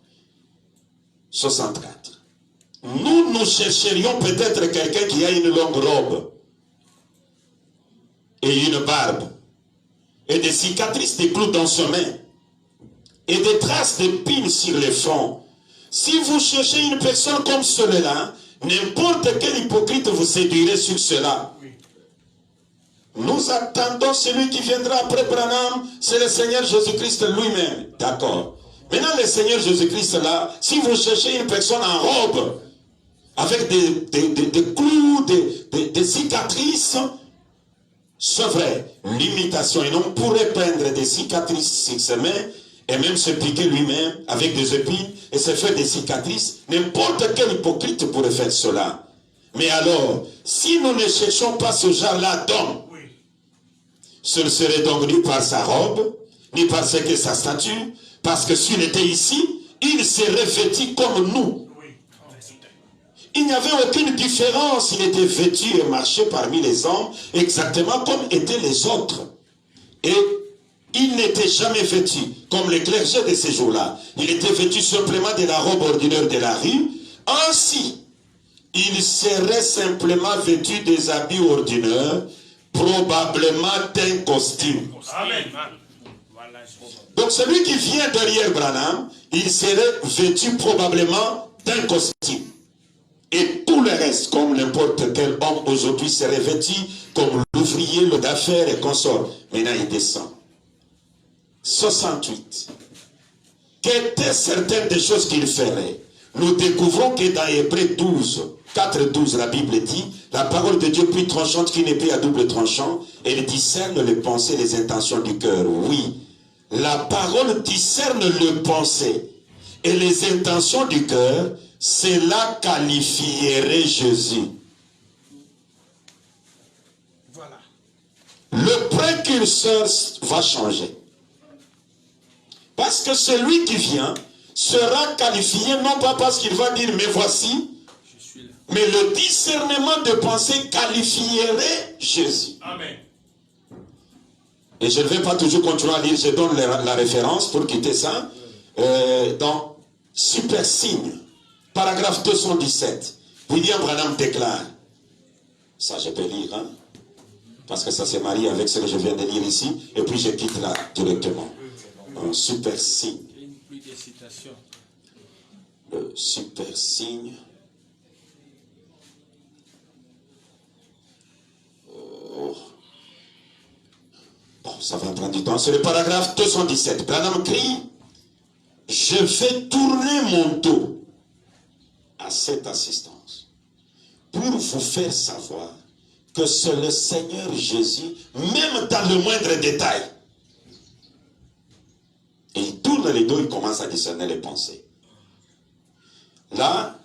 64. Nous chercherions peut-être quelqu'un qui a une longue robe et une barbe et des cicatrices de clous dans ses mains et des traces d'épines sur le front. Si vous cherchez une personne comme celle-là, n'importe quel hypocrite vous séduirait sur cela. Nous attendons celui qui viendra après Branham, c'est le Seigneur Jésus-Christ lui-même. D'accord. Maintenant, le Seigneur Jésus-Christ là, si vous cherchez une personne en robe, avec des clous, des cicatrices, c'est vrai, l'imitation. Et on pourrait peindre des cicatrices sur ses mains, et même se piquer lui-même avec des épines, et se faire des cicatrices. N'importe quel hypocrite pourrait faire cela. Mais alors, si nous ne cherchons pas ce genre-là d'homme, ce ne serait donc ni par sa robe, ni par sa statue, parce que s'il était ici, il serait vêtu comme nous. Il n'y avait aucune différence, il était vêtu et marchait parmi les hommes, exactement comme étaient les autres. Et il n'était jamais vêtu, comme les clergés de ces jours-là. Il était vêtu simplement de la robe ordinaire de la rue. Ainsi, il serait simplement vêtu des habits ordinaires, probablement d'un costume. Amen. Donc celui qui vient derrière Branham, il serait vêtu probablement d'un costume. Et tout le reste, comme n'importe quel homme aujourd'hui serait vêtu, comme l'ouvrier, le d'affaires et consort. Maintenant il descend. 68. Qu'étaient certaines des choses qu'il ferait? Nous découvrons que dans Hébreux 12, 4-12, la Bible dit, la parole de Dieu plus tranchante qu'une épée à double tranchant, elle discerne les pensées et les intentions du cœur. Oui, la parole discerne les pensées et les intentions du cœur, cela qualifierait Jésus. Voilà. Le précurseur va changer. Parce que celui qui vient sera qualifié non pas parce qu'il va dire mais voici, mais le discernement de pensée qualifierait Jésus. Amen. Et je ne vais pas toujours continuer à lire, je donne la référence pour quitter ça. Dans Super Signe, paragraphe 217, William Branham déclare, ça je peux lire, hein, parce que ça se marie avec ce que je viens de lire ici, et puis je quitte là directement. Un Super Signe. Plus de citations. Le Super Signe. Bon, ça va prendre du temps. C'est le paragraphe 217. Branham crie, je vais tourner mon dos à cette assistance pour vous faire savoir que c'est le Seigneur Jésus, même dans le moindre détail. Et il tourne les dos, il commence à discerner les pensées. Là,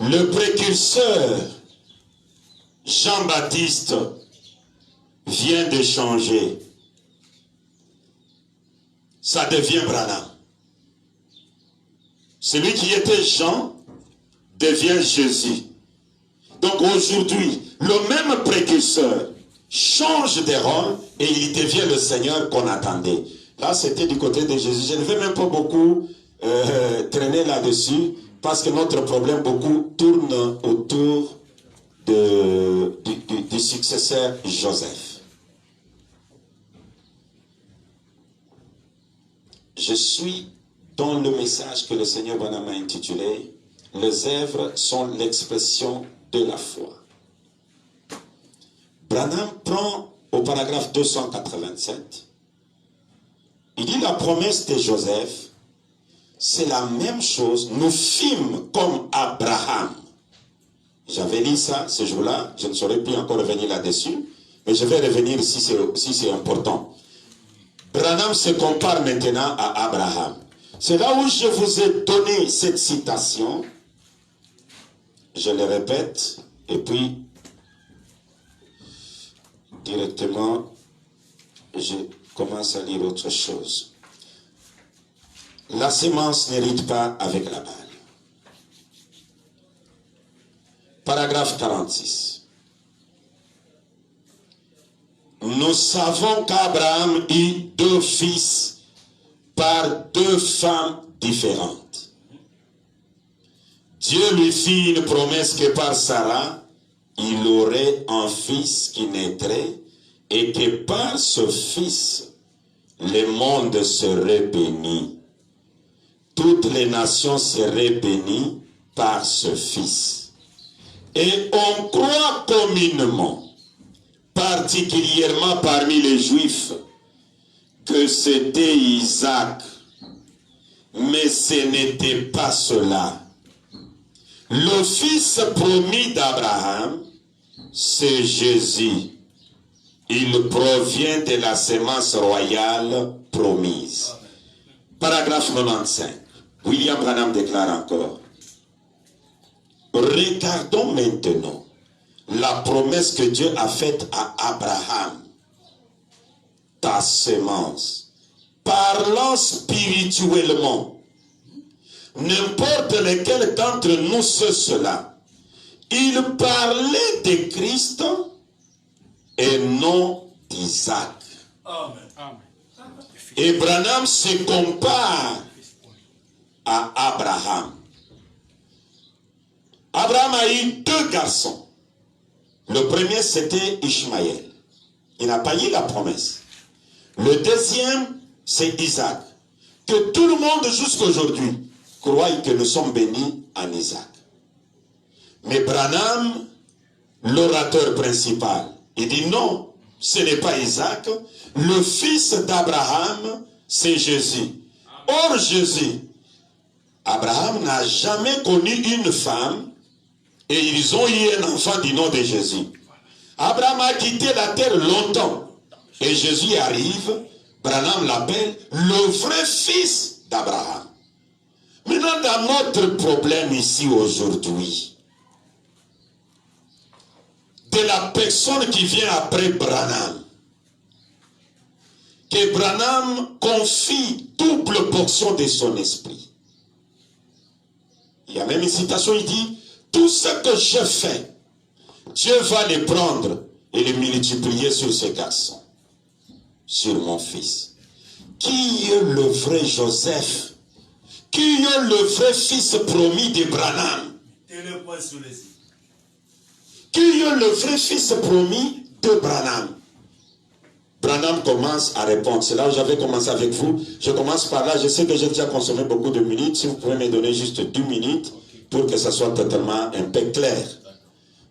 le précurseur Jean-Baptiste vient de changer. Ça devient Branham. Celui qui était Jean devient Jésus. Donc aujourd'hui, le même précurseur change de rôle et il devient le Seigneur qu'on attendait. Là, c'était du côté de Jésus. Je ne vais même pas beaucoup traîner là-dessus parce que notre problème beaucoup tourne autour du successeur Joseph. Je suis dans le message que le Seigneur Branham a intitulé « Les œuvres sont l'expression de la foi ». Branham prend au paragraphe 287, il dit la promesse de Joseph, c'est la même chose, nous fîmes comme Abraham. J'avais lu ça ce jour-là, je ne saurais plus encore revenir là-dessus, mais je vais revenir si c'est important. Branham se compare maintenant à Abraham. C'est là où je vous ai donné cette citation. Je le répète, et puis directement, je commence à lire autre chose. La sémence n'hérite pas avec la balle. Paragraphe 46. nous savons qu'Abraham eut 2 fils par 2 femmes différentes. Dieu lui fit une promesse que par Sarah, il aurait un fils qui naîtrait et que par ce fils, le monde serait béni. Toutes les nations seraient bénies par ce fils. Et on croit communément, particulièrement parmi les Juifs, que c'était Isaac. Mais ce n'était pas cela. Le fils promis d'Abraham, c'est Jésus. Il provient de la sémence royale promise. Paragraphe 95. William Branham déclare encore. Regardons maintenant la promesse que Dieu a faite à Abraham. Ta sémence. Parlant spirituellement, n'importe lequel d'entre nous sait cela. Il parlait de Christ et non d'Isaac. Et Branham se compare à Abraham. Abraham a eu 2 garçons. Le premier, c'était Ishmaël. Il n'a pas eu la promesse. Le deuxième, c'est Isaac. Que tout le monde jusqu'à aujourd'hui croit que nous sommes bénis en Isaac. Mais Branham, l'orateur principal, il dit non, ce n'est pas Isaac. Le fils d'Abraham, c'est Jésus. Or Jésus, Abraham n'a jamais connu une femme et ils ont eu un enfant du nom de Jésus. Abraham a quitté la terre longtemps et Jésus arrive, Branham l'appelle le vrai fils d'Abraham. Maintenant, dans notre problème ici aujourd'hui, de la personne qui vient après Branham, que Branham confie double portion de son esprit. Il y a même une citation, il dit, tout ce que je fais, Dieu va les prendre et les multiplier sur ces garçons, sur mon fils. Qui est le vrai Joseph? Qui est le vrai fils promis de Branham? Qui est le vrai fils promis de Branham? Branham commence à répondre. C'est là où j'avais commencé avec vous. Je commence par là. Je sais que j'ai déjà consommé beaucoup de minutes. Si vous pouvez me donner juste 2 minutes pour que ça soit totalement un peu clair.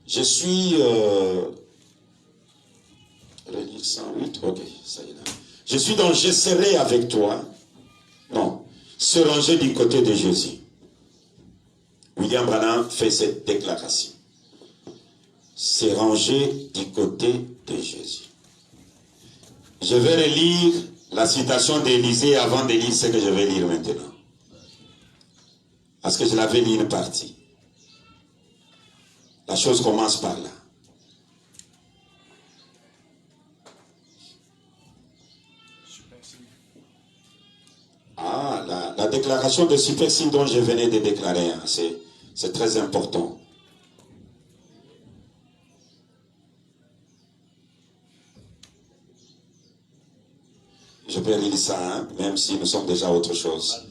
Je suis... relire 108. Ok, ça y est là. Je suis donc, je serai avec toi. Non. Se ranger du côté de Jésus. William Branham fait cette déclaration. Se ranger du côté de Jésus. Je vais relire la citation d'Élisée avant de lire ce que je vais lire maintenant. Parce que je l'avais lu une partie. La chose commence par là. Ah, la déclaration de super signe dont je venais de déclarer, hein, c'est très important. Je peux lire ça, hein, même si nous sommes déjà autre chose.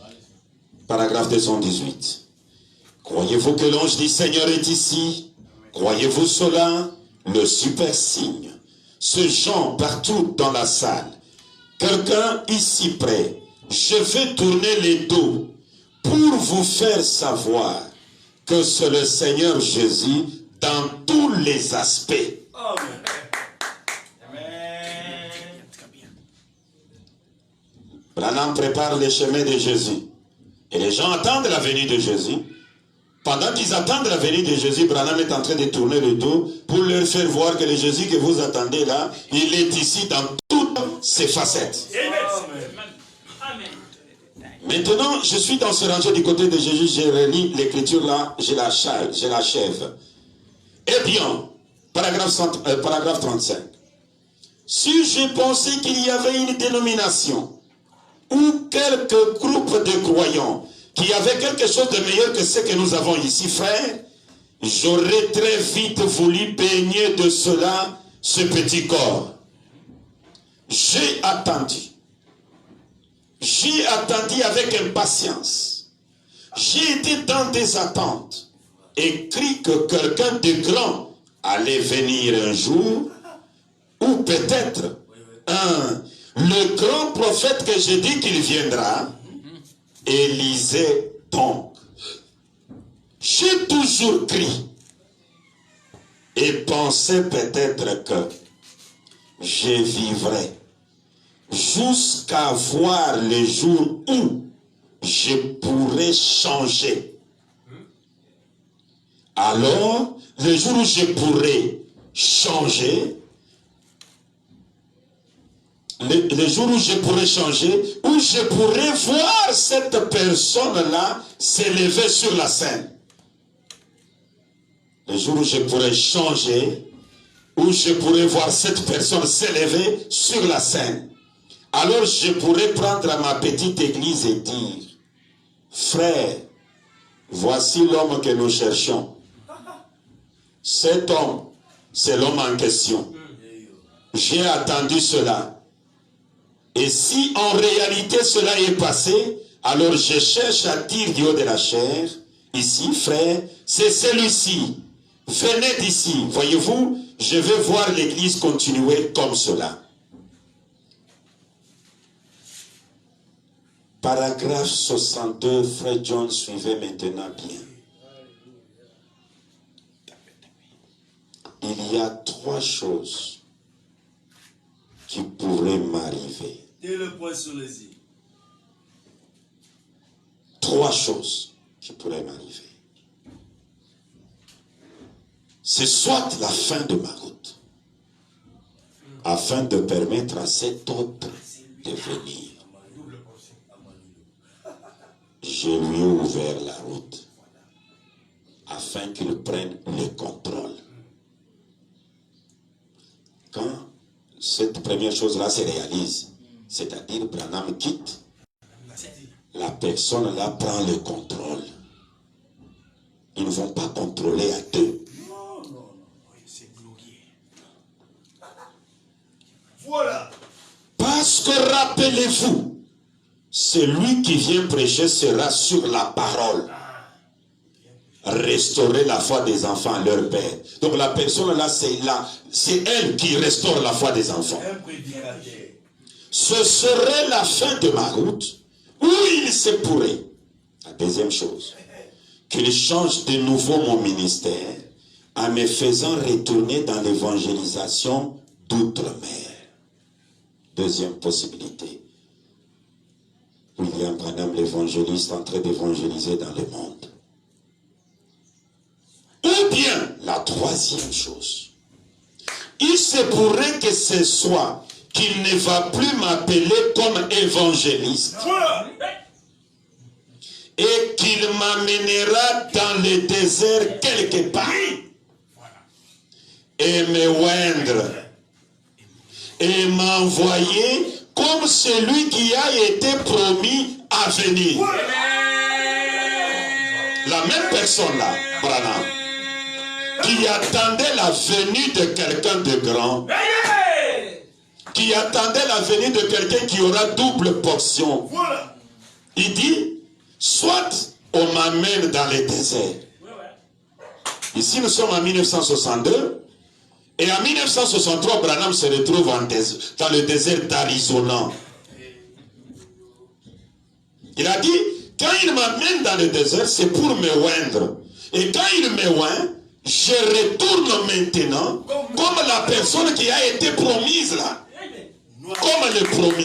Paragraphe 218. Croyez-vous que l'ange du Seigneur est ici? Croyez-vous cela? Le super signe. Ce genre partout dans la salle. Quelqu'un ici près. Je vais tourner les dos pour vous faire savoir que c'est le Seigneur Jésus dans tous les aspects. Amen. Branham prépare les chemins de Jésus. Et les gens attendent la venue de Jésus. Pendant qu'ils attendent la venue de Jésus, Branham est en train de tourner le dos pour leur faire voir que le Jésus que vous attendez là, il est ici dans toutes ses facettes. Amen. Maintenant, je suis dans ce rangée du côté de Jésus, je relis l'écriture là, je l'achève. Eh bien, paragraphe 35. Si je pensais qu'il y avait une dénomination ou quelques groupes de croyants qui avaient quelque chose de meilleur que ce que nous avons ici, frère, j'aurais très vite voulu baigner de cela ce petit corps. J'ai attendu. J'ai attendu avec impatience. J'ai été dans des attentes. Et cru que quelqu'un de grand allait venir un jour, ou peut-être le grand prophète que j'ai dit qu'il viendra, Élisée donc. J'ai toujours cru et pensé peut-être que je vivrai jusqu'à voir le jour où je pourrai changer. Alors, le jour où je pourrai changer, le jour où je pourrai changer, où je pourrai voir cette personne-là s'élever sur la scène. Le jour où je pourrai changer, où je pourrai voir cette personne s'élever sur la scène. Alors je pourrai prendre ma petite église et dire, frère, voici l'homme que nous cherchons. Cet homme, c'est l'homme en question. J'ai attendu cela. Et si en réalité cela est passé, alors je cherche à dire du haut de la chair, ici, frère, c'est celui-ci. Venez d'ici. Voyez-vous, je vais voir l'église continuer comme cela. Paragraphe 62, frère John, suivez maintenant bien. Il y a 3 choses qui pourraient m'arriver. Et le point sur les îles. 3 choses qui pourraient m'arriver. C'est soit la fin de ma route, afin de permettre à cet autre de venir. Je lui ai ouvert la route, afin qu'il prenne le contrôle. Quand cette première chose-là se réalise, c'est-à-dire Branham quitte, la personne là prend le contrôle. Ils ne vont pas contrôler à 2. Non, c'est glorieux. Voilà. Parce que rappelez-vous, celui qui vient prêcher sera sur la parole. Restaurer la foi des enfants à leur père. Donc la personne là, c'est elle qui restaure la foi des enfants. Un prédicateur. Ce serait la fin de ma route, où il se pourrait, la deuxième chose, qu'il change de nouveau mon ministère en me faisant retourner dans l'évangélisation d'outre-mer. Deuxième possibilité. William Branham, l'évangéliste, en train d'évangéliser dans le monde. Ou bien, la troisième chose, il se pourrait que ce soit qu'il ne va plus m'appeler comme évangéliste et qu'il m'amènera dans le désert quelque part et me oindre et m'envoyer comme celui qui a été promis à venir. La même personne là, Branham, qui attendait la venue de quelqu'un de grand, qui attendait la venue de quelqu'un qui aura double portion. Il dit, soit on m'amène dans le désert. Ici nous sommes en 1962, et en 1963, Branham se retrouve dans le désert d'Arizona. Il a dit, quand il m'amène dans le désert, c'est pour me oindre. Et quand il me oint, je retourne maintenant comme la personne qui a été promise là. Comme le promis.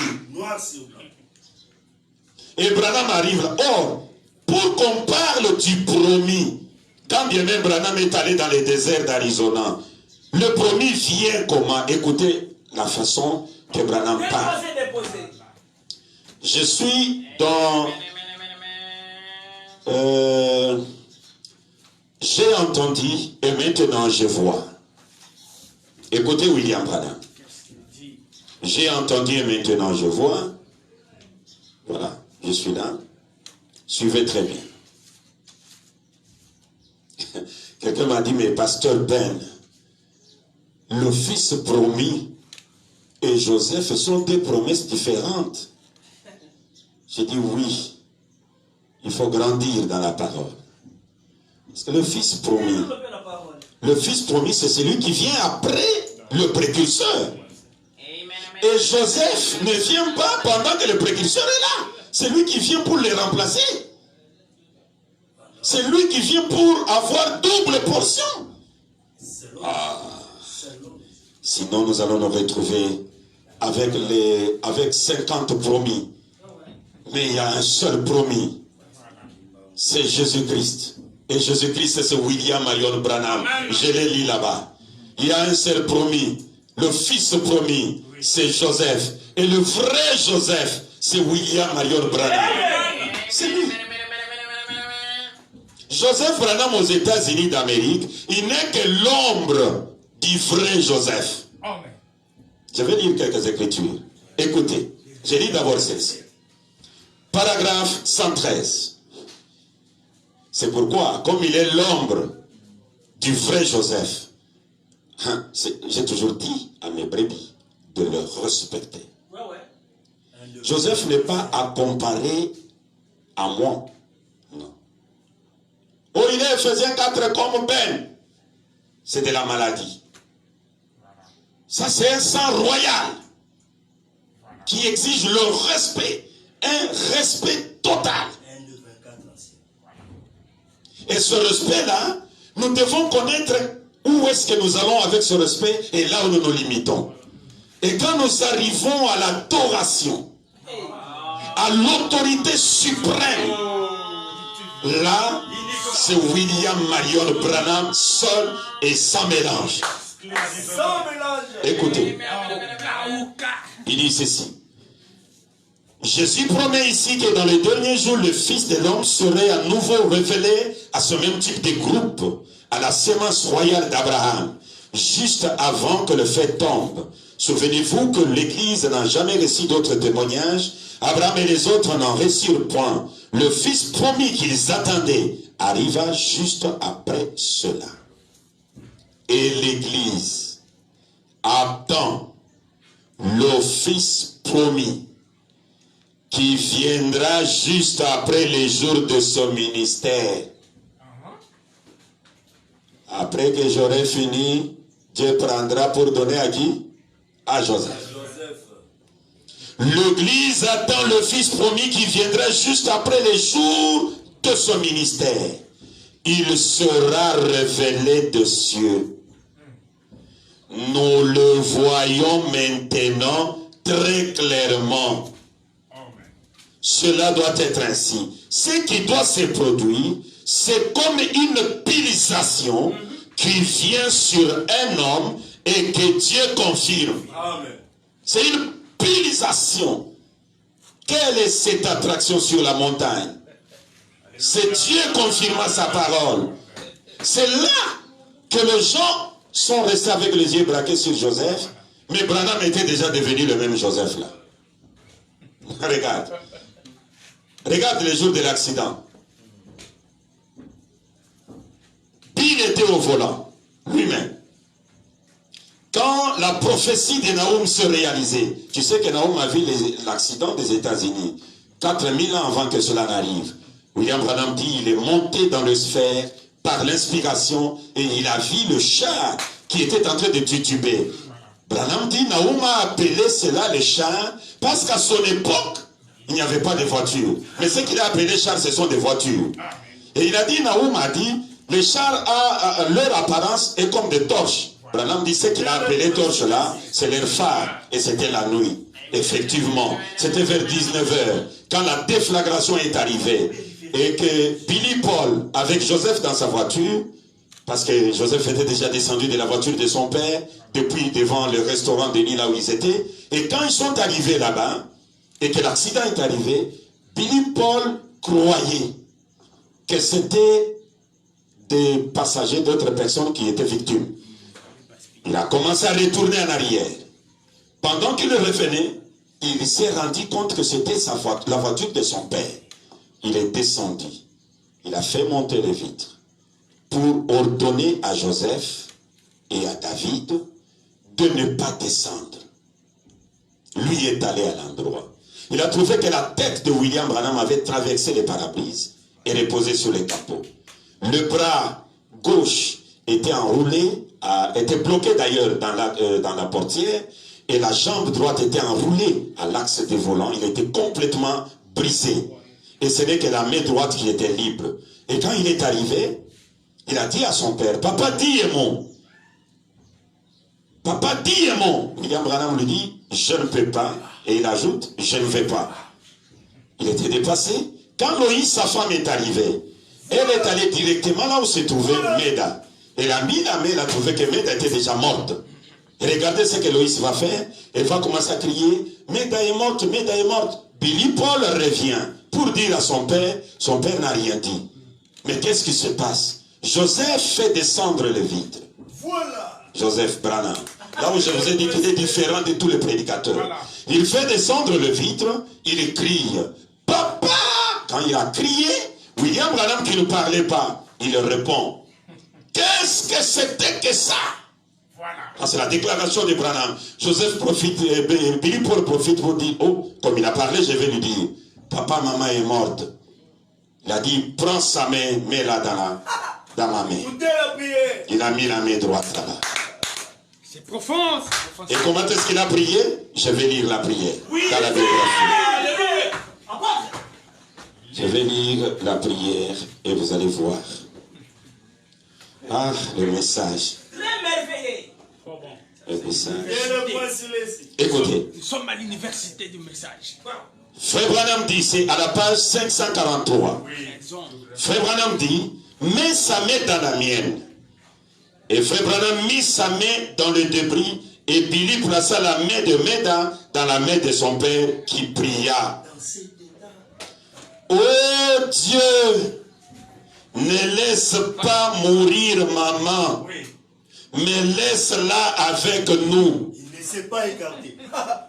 Et Branham arrive là. Or, pour qu'on parle du promis, quand bien même Branham est allé dans le désert d'Arizona, le promis vient comment? Écoutez la façon que Branham parle. Je suis dans... j'ai entendu et maintenant je vois. Écoutez William Branham. J'ai entendu et maintenant je vois. Voilà, je suis là. Suivez très bien. Quelqu'un m'a dit, mais pasteur Ben, le fils promis et Joseph sont deux promesses différentes. J'ai dit oui, il faut grandir dans la parole. Parce que le fils promis, c'est celui qui vient après le précurseur. Et Joseph ne vient pas pendant que le précurseur est là. C'est lui qui vient pour les remplacer. C'est lui qui vient pour avoir double portion. Ah. Sinon, nous allons nous retrouver avec 50 promis. Mais il y a un seul promis. C'est Jésus-Christ. Et Jésus-Christ, c'est William Marion Branham. Je l'ai lu là-bas. Il y a un seul promis. Le fils promis, c'est Joseph. Et le vrai Joseph, c'est William Marion Branham. C'est lui. Joseph Branham aux États-Unis d'Amérique, il n'est que l'ombre du vrai Joseph. Je vais lire quelques écritures. Écoutez, je lis d'abord celle-ci. Paragraphe 113. C'est pourquoi, comme il est l'ombre du vrai Joseph, j'ai toujours dit à mes brebis de le respecter. Joseph n'est pas à comparer à moi. Non. Oh, il est Ephésiens 4 comme Ben. C'est de la maladie. Ça, c'est un sang royal qui exige le respect. Un respect total. Et ce respect-là, nous devons connaître où est-ce que nous allons avec ce respect et là où nous nous limitons. Et quand nous arrivons à l'adoration, à l'autorité suprême, là, c'est William Marion Branham seul et sans mélange. Écoutez, il dit ceci. Jésus promet ici que dans les derniers jours, le Fils de l'homme serait à nouveau révélé à ce même type de groupe, à la sémence royale d'Abraham, juste avant que le fait tombe. Souvenez-vous que l'Église n'a jamais reçu d'autres témoignages. Abraham et les autres n'en reçurent point. Le Fils promis qu'ils attendaient arriva juste après cela. Et l'Église attend le Fils promis qui viendra juste après les jours de son ministère. Après que j'aurai fini, Dieu prendra pour donner à qui? À Joseph. L'Église attend le Fils promis qui viendra juste après les jours de son ministère. Il sera révélé de cieux. Nous le voyons maintenant très clairement. Cela doit être ainsi. Ce qui doit se produire, c'est comme une pilisation qui vient sur un homme et que Dieu confirme. C'est une pilisation. Quelle est cette attraction sur la montagne? C'est Dieu confirmant sa parole. C'est là que les gens sont restés avec les yeux braqués sur Joseph, mais Branham était déjà devenu le même Joseph là. Regarde. Regarde les jours de l'accident. Bill était au volant, lui-même. Quand la prophétie de Nahum se réalisait, tu sais que Nahum a vu l'accident des États-Unis, 4000 ans avant que cela n'arrive. William Branham dit, il est monté dans le sphère par l'inspiration et il a vu le char qui était en train de tituber. Branham dit, Nahum a appelé cela le char parce qu'à son époque, il n'y avait pas de voitures. Mais ce qu'il a appelé chars, ce sont des voitures. Et il a dit, Nahum a dit, les chars, leur apparence est comme des torches. Branham dit, ce qu'il a appelé torches là, c'est leur phare. Et c'était la nuit. Effectivement, c'était vers 19h, quand la déflagration est arrivée. Et que Billy Paul, avec Joseph dans sa voiture, parce que Joseph était déjà descendu de la voiture de son père, depuis devant le restaurant de Denis là où ils étaient. Et quand ils sont arrivés là-bas, et que l'accident est arrivé, Billy Paul croyait que c'était des passagers, d'autres personnes qui étaient victimes. Il a commencé à retourner en arrière. Pendant qu'il revenait, il s'est rendu compte que c'était la voiture de son père. Il est descendu. Il a fait monter les vitres pour ordonner à Joseph et à David de ne pas descendre. lui est allé à l'endroit. Il a trouvé que la tête de William Branham avait traversé les pare-brises et reposé sur les capots. Le bras gauche était enroulé, était bloqué d'ailleurs dans la portière, et la jambe droite était enroulée à l'axe du volant. Il était complètement brisé. Et ce n'est que la main droite qui était libre. Et quand il est arrivé, il a dit à son père, « Papa, dis un mot. Papa, dis un mot. » William Branham lui dit, « Je ne peux pas. » Et il ajoute, « Je ne vais pas. » Il était dépassé. Quand Loïs, sa femme, est arrivée, elle est allée directement là où se trouvait Meda. Elle a mis la main, elle a trouvé que Meda était déjà morte. Et regardez ce que Loïs va faire. Elle va commencer à crier, « Meda est morte, Meda est morte. » Billy Paul revient pour dire à son père n'a rien dit. Mais qu'est-ce qui se passe? Joseph fait descendre le vitre. Voilà. Joseph Branham. Là où je vous ai dit qu'il est différent de tous les prédicateurs. Voilà. Il fait descendre le vitre, il crie, « Papa !» Quand il a crié, William Branham qui ne parlait pas, il répond, « Qu'est-ce que c'était que ça ?» Voilà. C'est la déclaration de Branham. Joseph profite, Billy Paul profite pour dire, « Oh, comme il a parlé, je vais lui dire, papa, maman est morte. » Il a dit, prends sa main, mets-la dans ma main. Il a mis la main droite là. C'est profond. Et comment est-ce qu'il a prié? Je vais lire la prière dans la biographie. Je vais lire la prière et vous allez voir. Ah, le message. Très merveilleux. Le message. Écoutez. Nous sommes à l'université du message. Frère Branham dit, c'est à la page 543. Frère Branham dit, mets sa main dans la mienne. Et Frère Branham mit sa main dans le débris et Billy plaça la main de Meda dans la main de son père qui pria. Oh Dieu, ne laisse pas mourir maman, mais laisse-la avec nous. Il ne s'est pas écarté.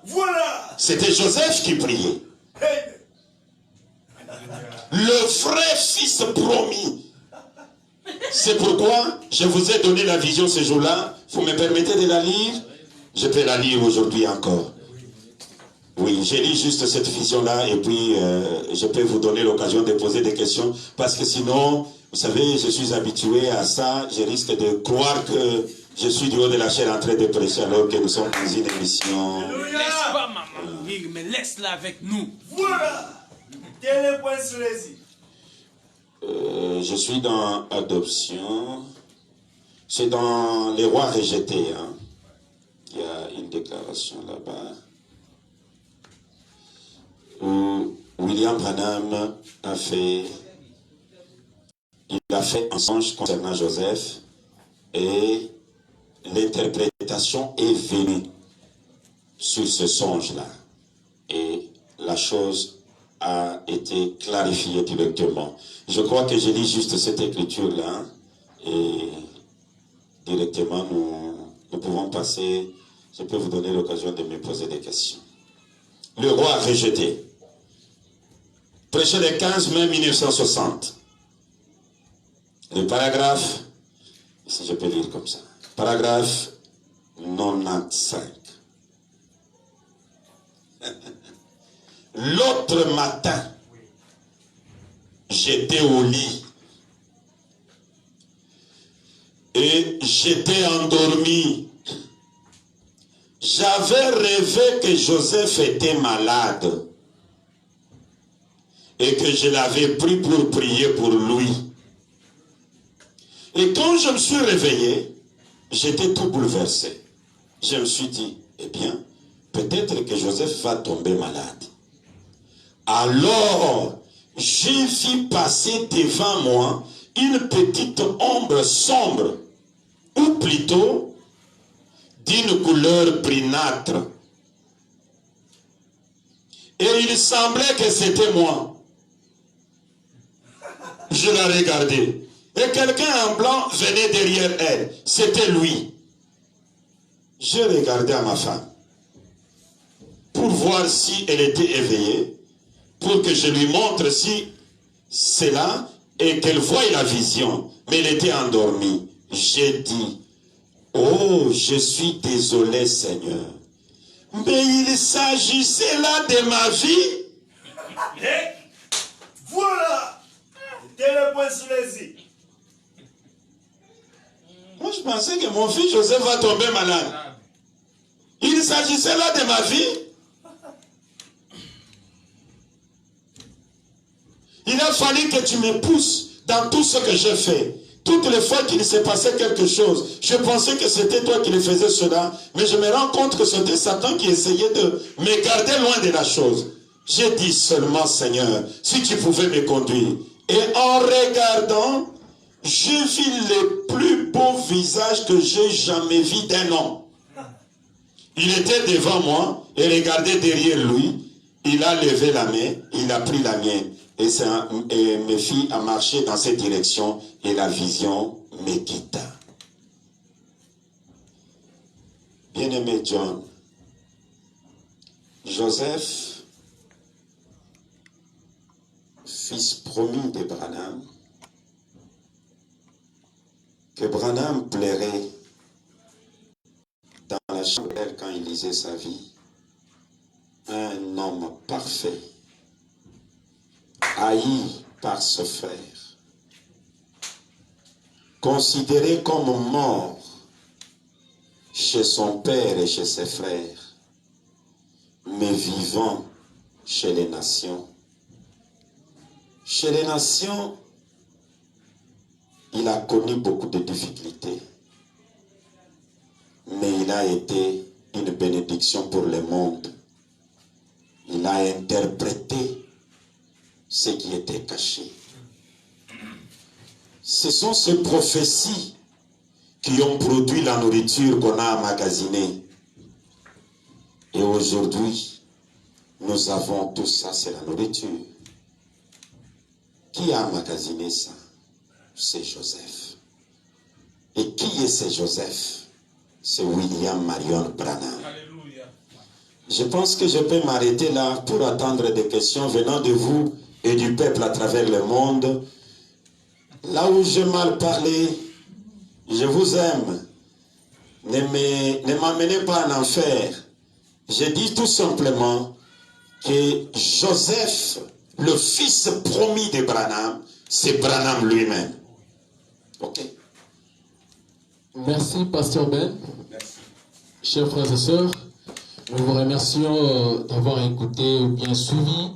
Voilà. C'était Joseph qui priait. Le vrai fils promis. C'est pourquoi je vous ai donné la vision ce jour-là. Vous me permettez de la lire? Je peux la lire aujourd'hui encore. Oui, j'ai lu juste cette vision-là et puis je peux vous donner l'occasion de poser des questions parce que sinon, vous savez, je suis habitué à ça. Je risque de croire que je suis du haut de la chair en train de prêcher alors que nous sommes dans une émission. Laisse pas maman mourir, mais laisse-la avec nous. Voilà. Quel est point sur les îles? Je suis dans adoption. C'est dans les rois rejetés. Hein. Il y a une déclaration là-bas. Où William Branham a fait un songe concernant Joseph et l'interprétation est venue sur ce songe-là. Et la chose a été clarifiée directement. Je crois que je lis juste cette écriture-là et directement nous pouvons passer. Je peux vous donner l'occasion de me poser des questions. Le roi rejeté. Prêché le 15 mai 1960. Le paragraphe, si je peux lire comme ça. Paragraphe 95. L'autre matin, j'étais au lit et j'étais endormi. J'avais rêvé que Joseph était malade et que je l'avais pris pour prier pour lui. Et quand je me suis réveillé, j'étais tout bouleversé. Je me suis dit, eh bien, peut-être que Joseph va tomber malade. Alors, j'ai vu passer devant moi une petite ombre sombre, ou plutôt d'une couleur brunâtre. Et il semblait que c'était moi. Je la regardais. Et quelqu'un en blanc venait derrière elle. C'était lui. J'ai regardé à ma femme pour voir si elle était éveillée, pour que je lui montre si c'est là et qu'elle voie la vision. Mais elle était endormie. J'ai dit, oh, je suis désolé, Seigneur. Mais il s'agissait là de ma vie. Et voilà. Mettez le poing sur les i. Moi, je pensais que mon fils Joseph va tomber malade. Il s'agissait là de ma vie. Il a fallu que tu me pousses dans tout ce que j'ai fait. Toutes les fois qu'il s'est passé quelque chose, je pensais que c'était toi qui le faisais cela, mais je me rends compte que c'était Satan qui essayait de me garder loin de la chose. J'ai dit seulement, Seigneur, si tu pouvais me conduire. Et en regardant, j'ai vu le plus beau visage que j'ai jamais vu d'un homme. Il était devant moi et regardait derrière lui. Il a levé la main, il a pris la mienne. Et mes filles ont marché dans cette direction et la vision me quitta. Bien-aimé John, Joseph, fils promis de Branham, que Branham plairait dans la chambre quand il lisait sa vie, un homme parfait, haï par ce frère, considéré comme mort chez son père et chez ses frères, mais vivant chez les nations. Chez les nations, il a connu beaucoup de difficultés, mais il a été une bénédiction pour le monde. Il a interprété ce qui était caché. Ce sont ces prophéties qui ont produit la nourriture qu'on a emmagasinée. Et aujourd'hui, nous avons tout ça, c'est la nourriture. Qui a emmagasiné ça? C'est Joseph. Et qui est ce Joseph? C'est William Marion Branham. Alléluia. Je pense que je peux m'arrêter là pour attendre des questions venant de vous et du peuple à travers le monde. Là où j'ai mal parlé, je vous aime. Ne m'amenez pas en enfer. Je dis tout simplement que Joseph, le fils promis de Branham, c'est Branham lui-même. Ok. Merci, Pasteur Ben. Merci. Chers frères et sœurs, nous vous remercions d'avoir écouté ou bien suivi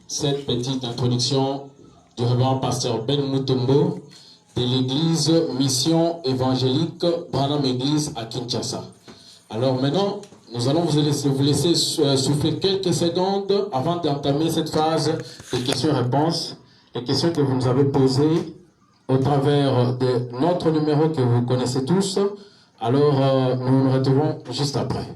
cette petite introduction du révérend Pasteur Ben Mutombo de l'église Mission Évangélique Branham Église à Kinshasa. Alors maintenant, nous allons vous laisser souffler quelques secondes avant d'entamer cette phase de questions-réponses. Les questions que vous nous avez posées au travers de notre numéro que vous connaissez tous. Alors, nous nous retrouvons juste après.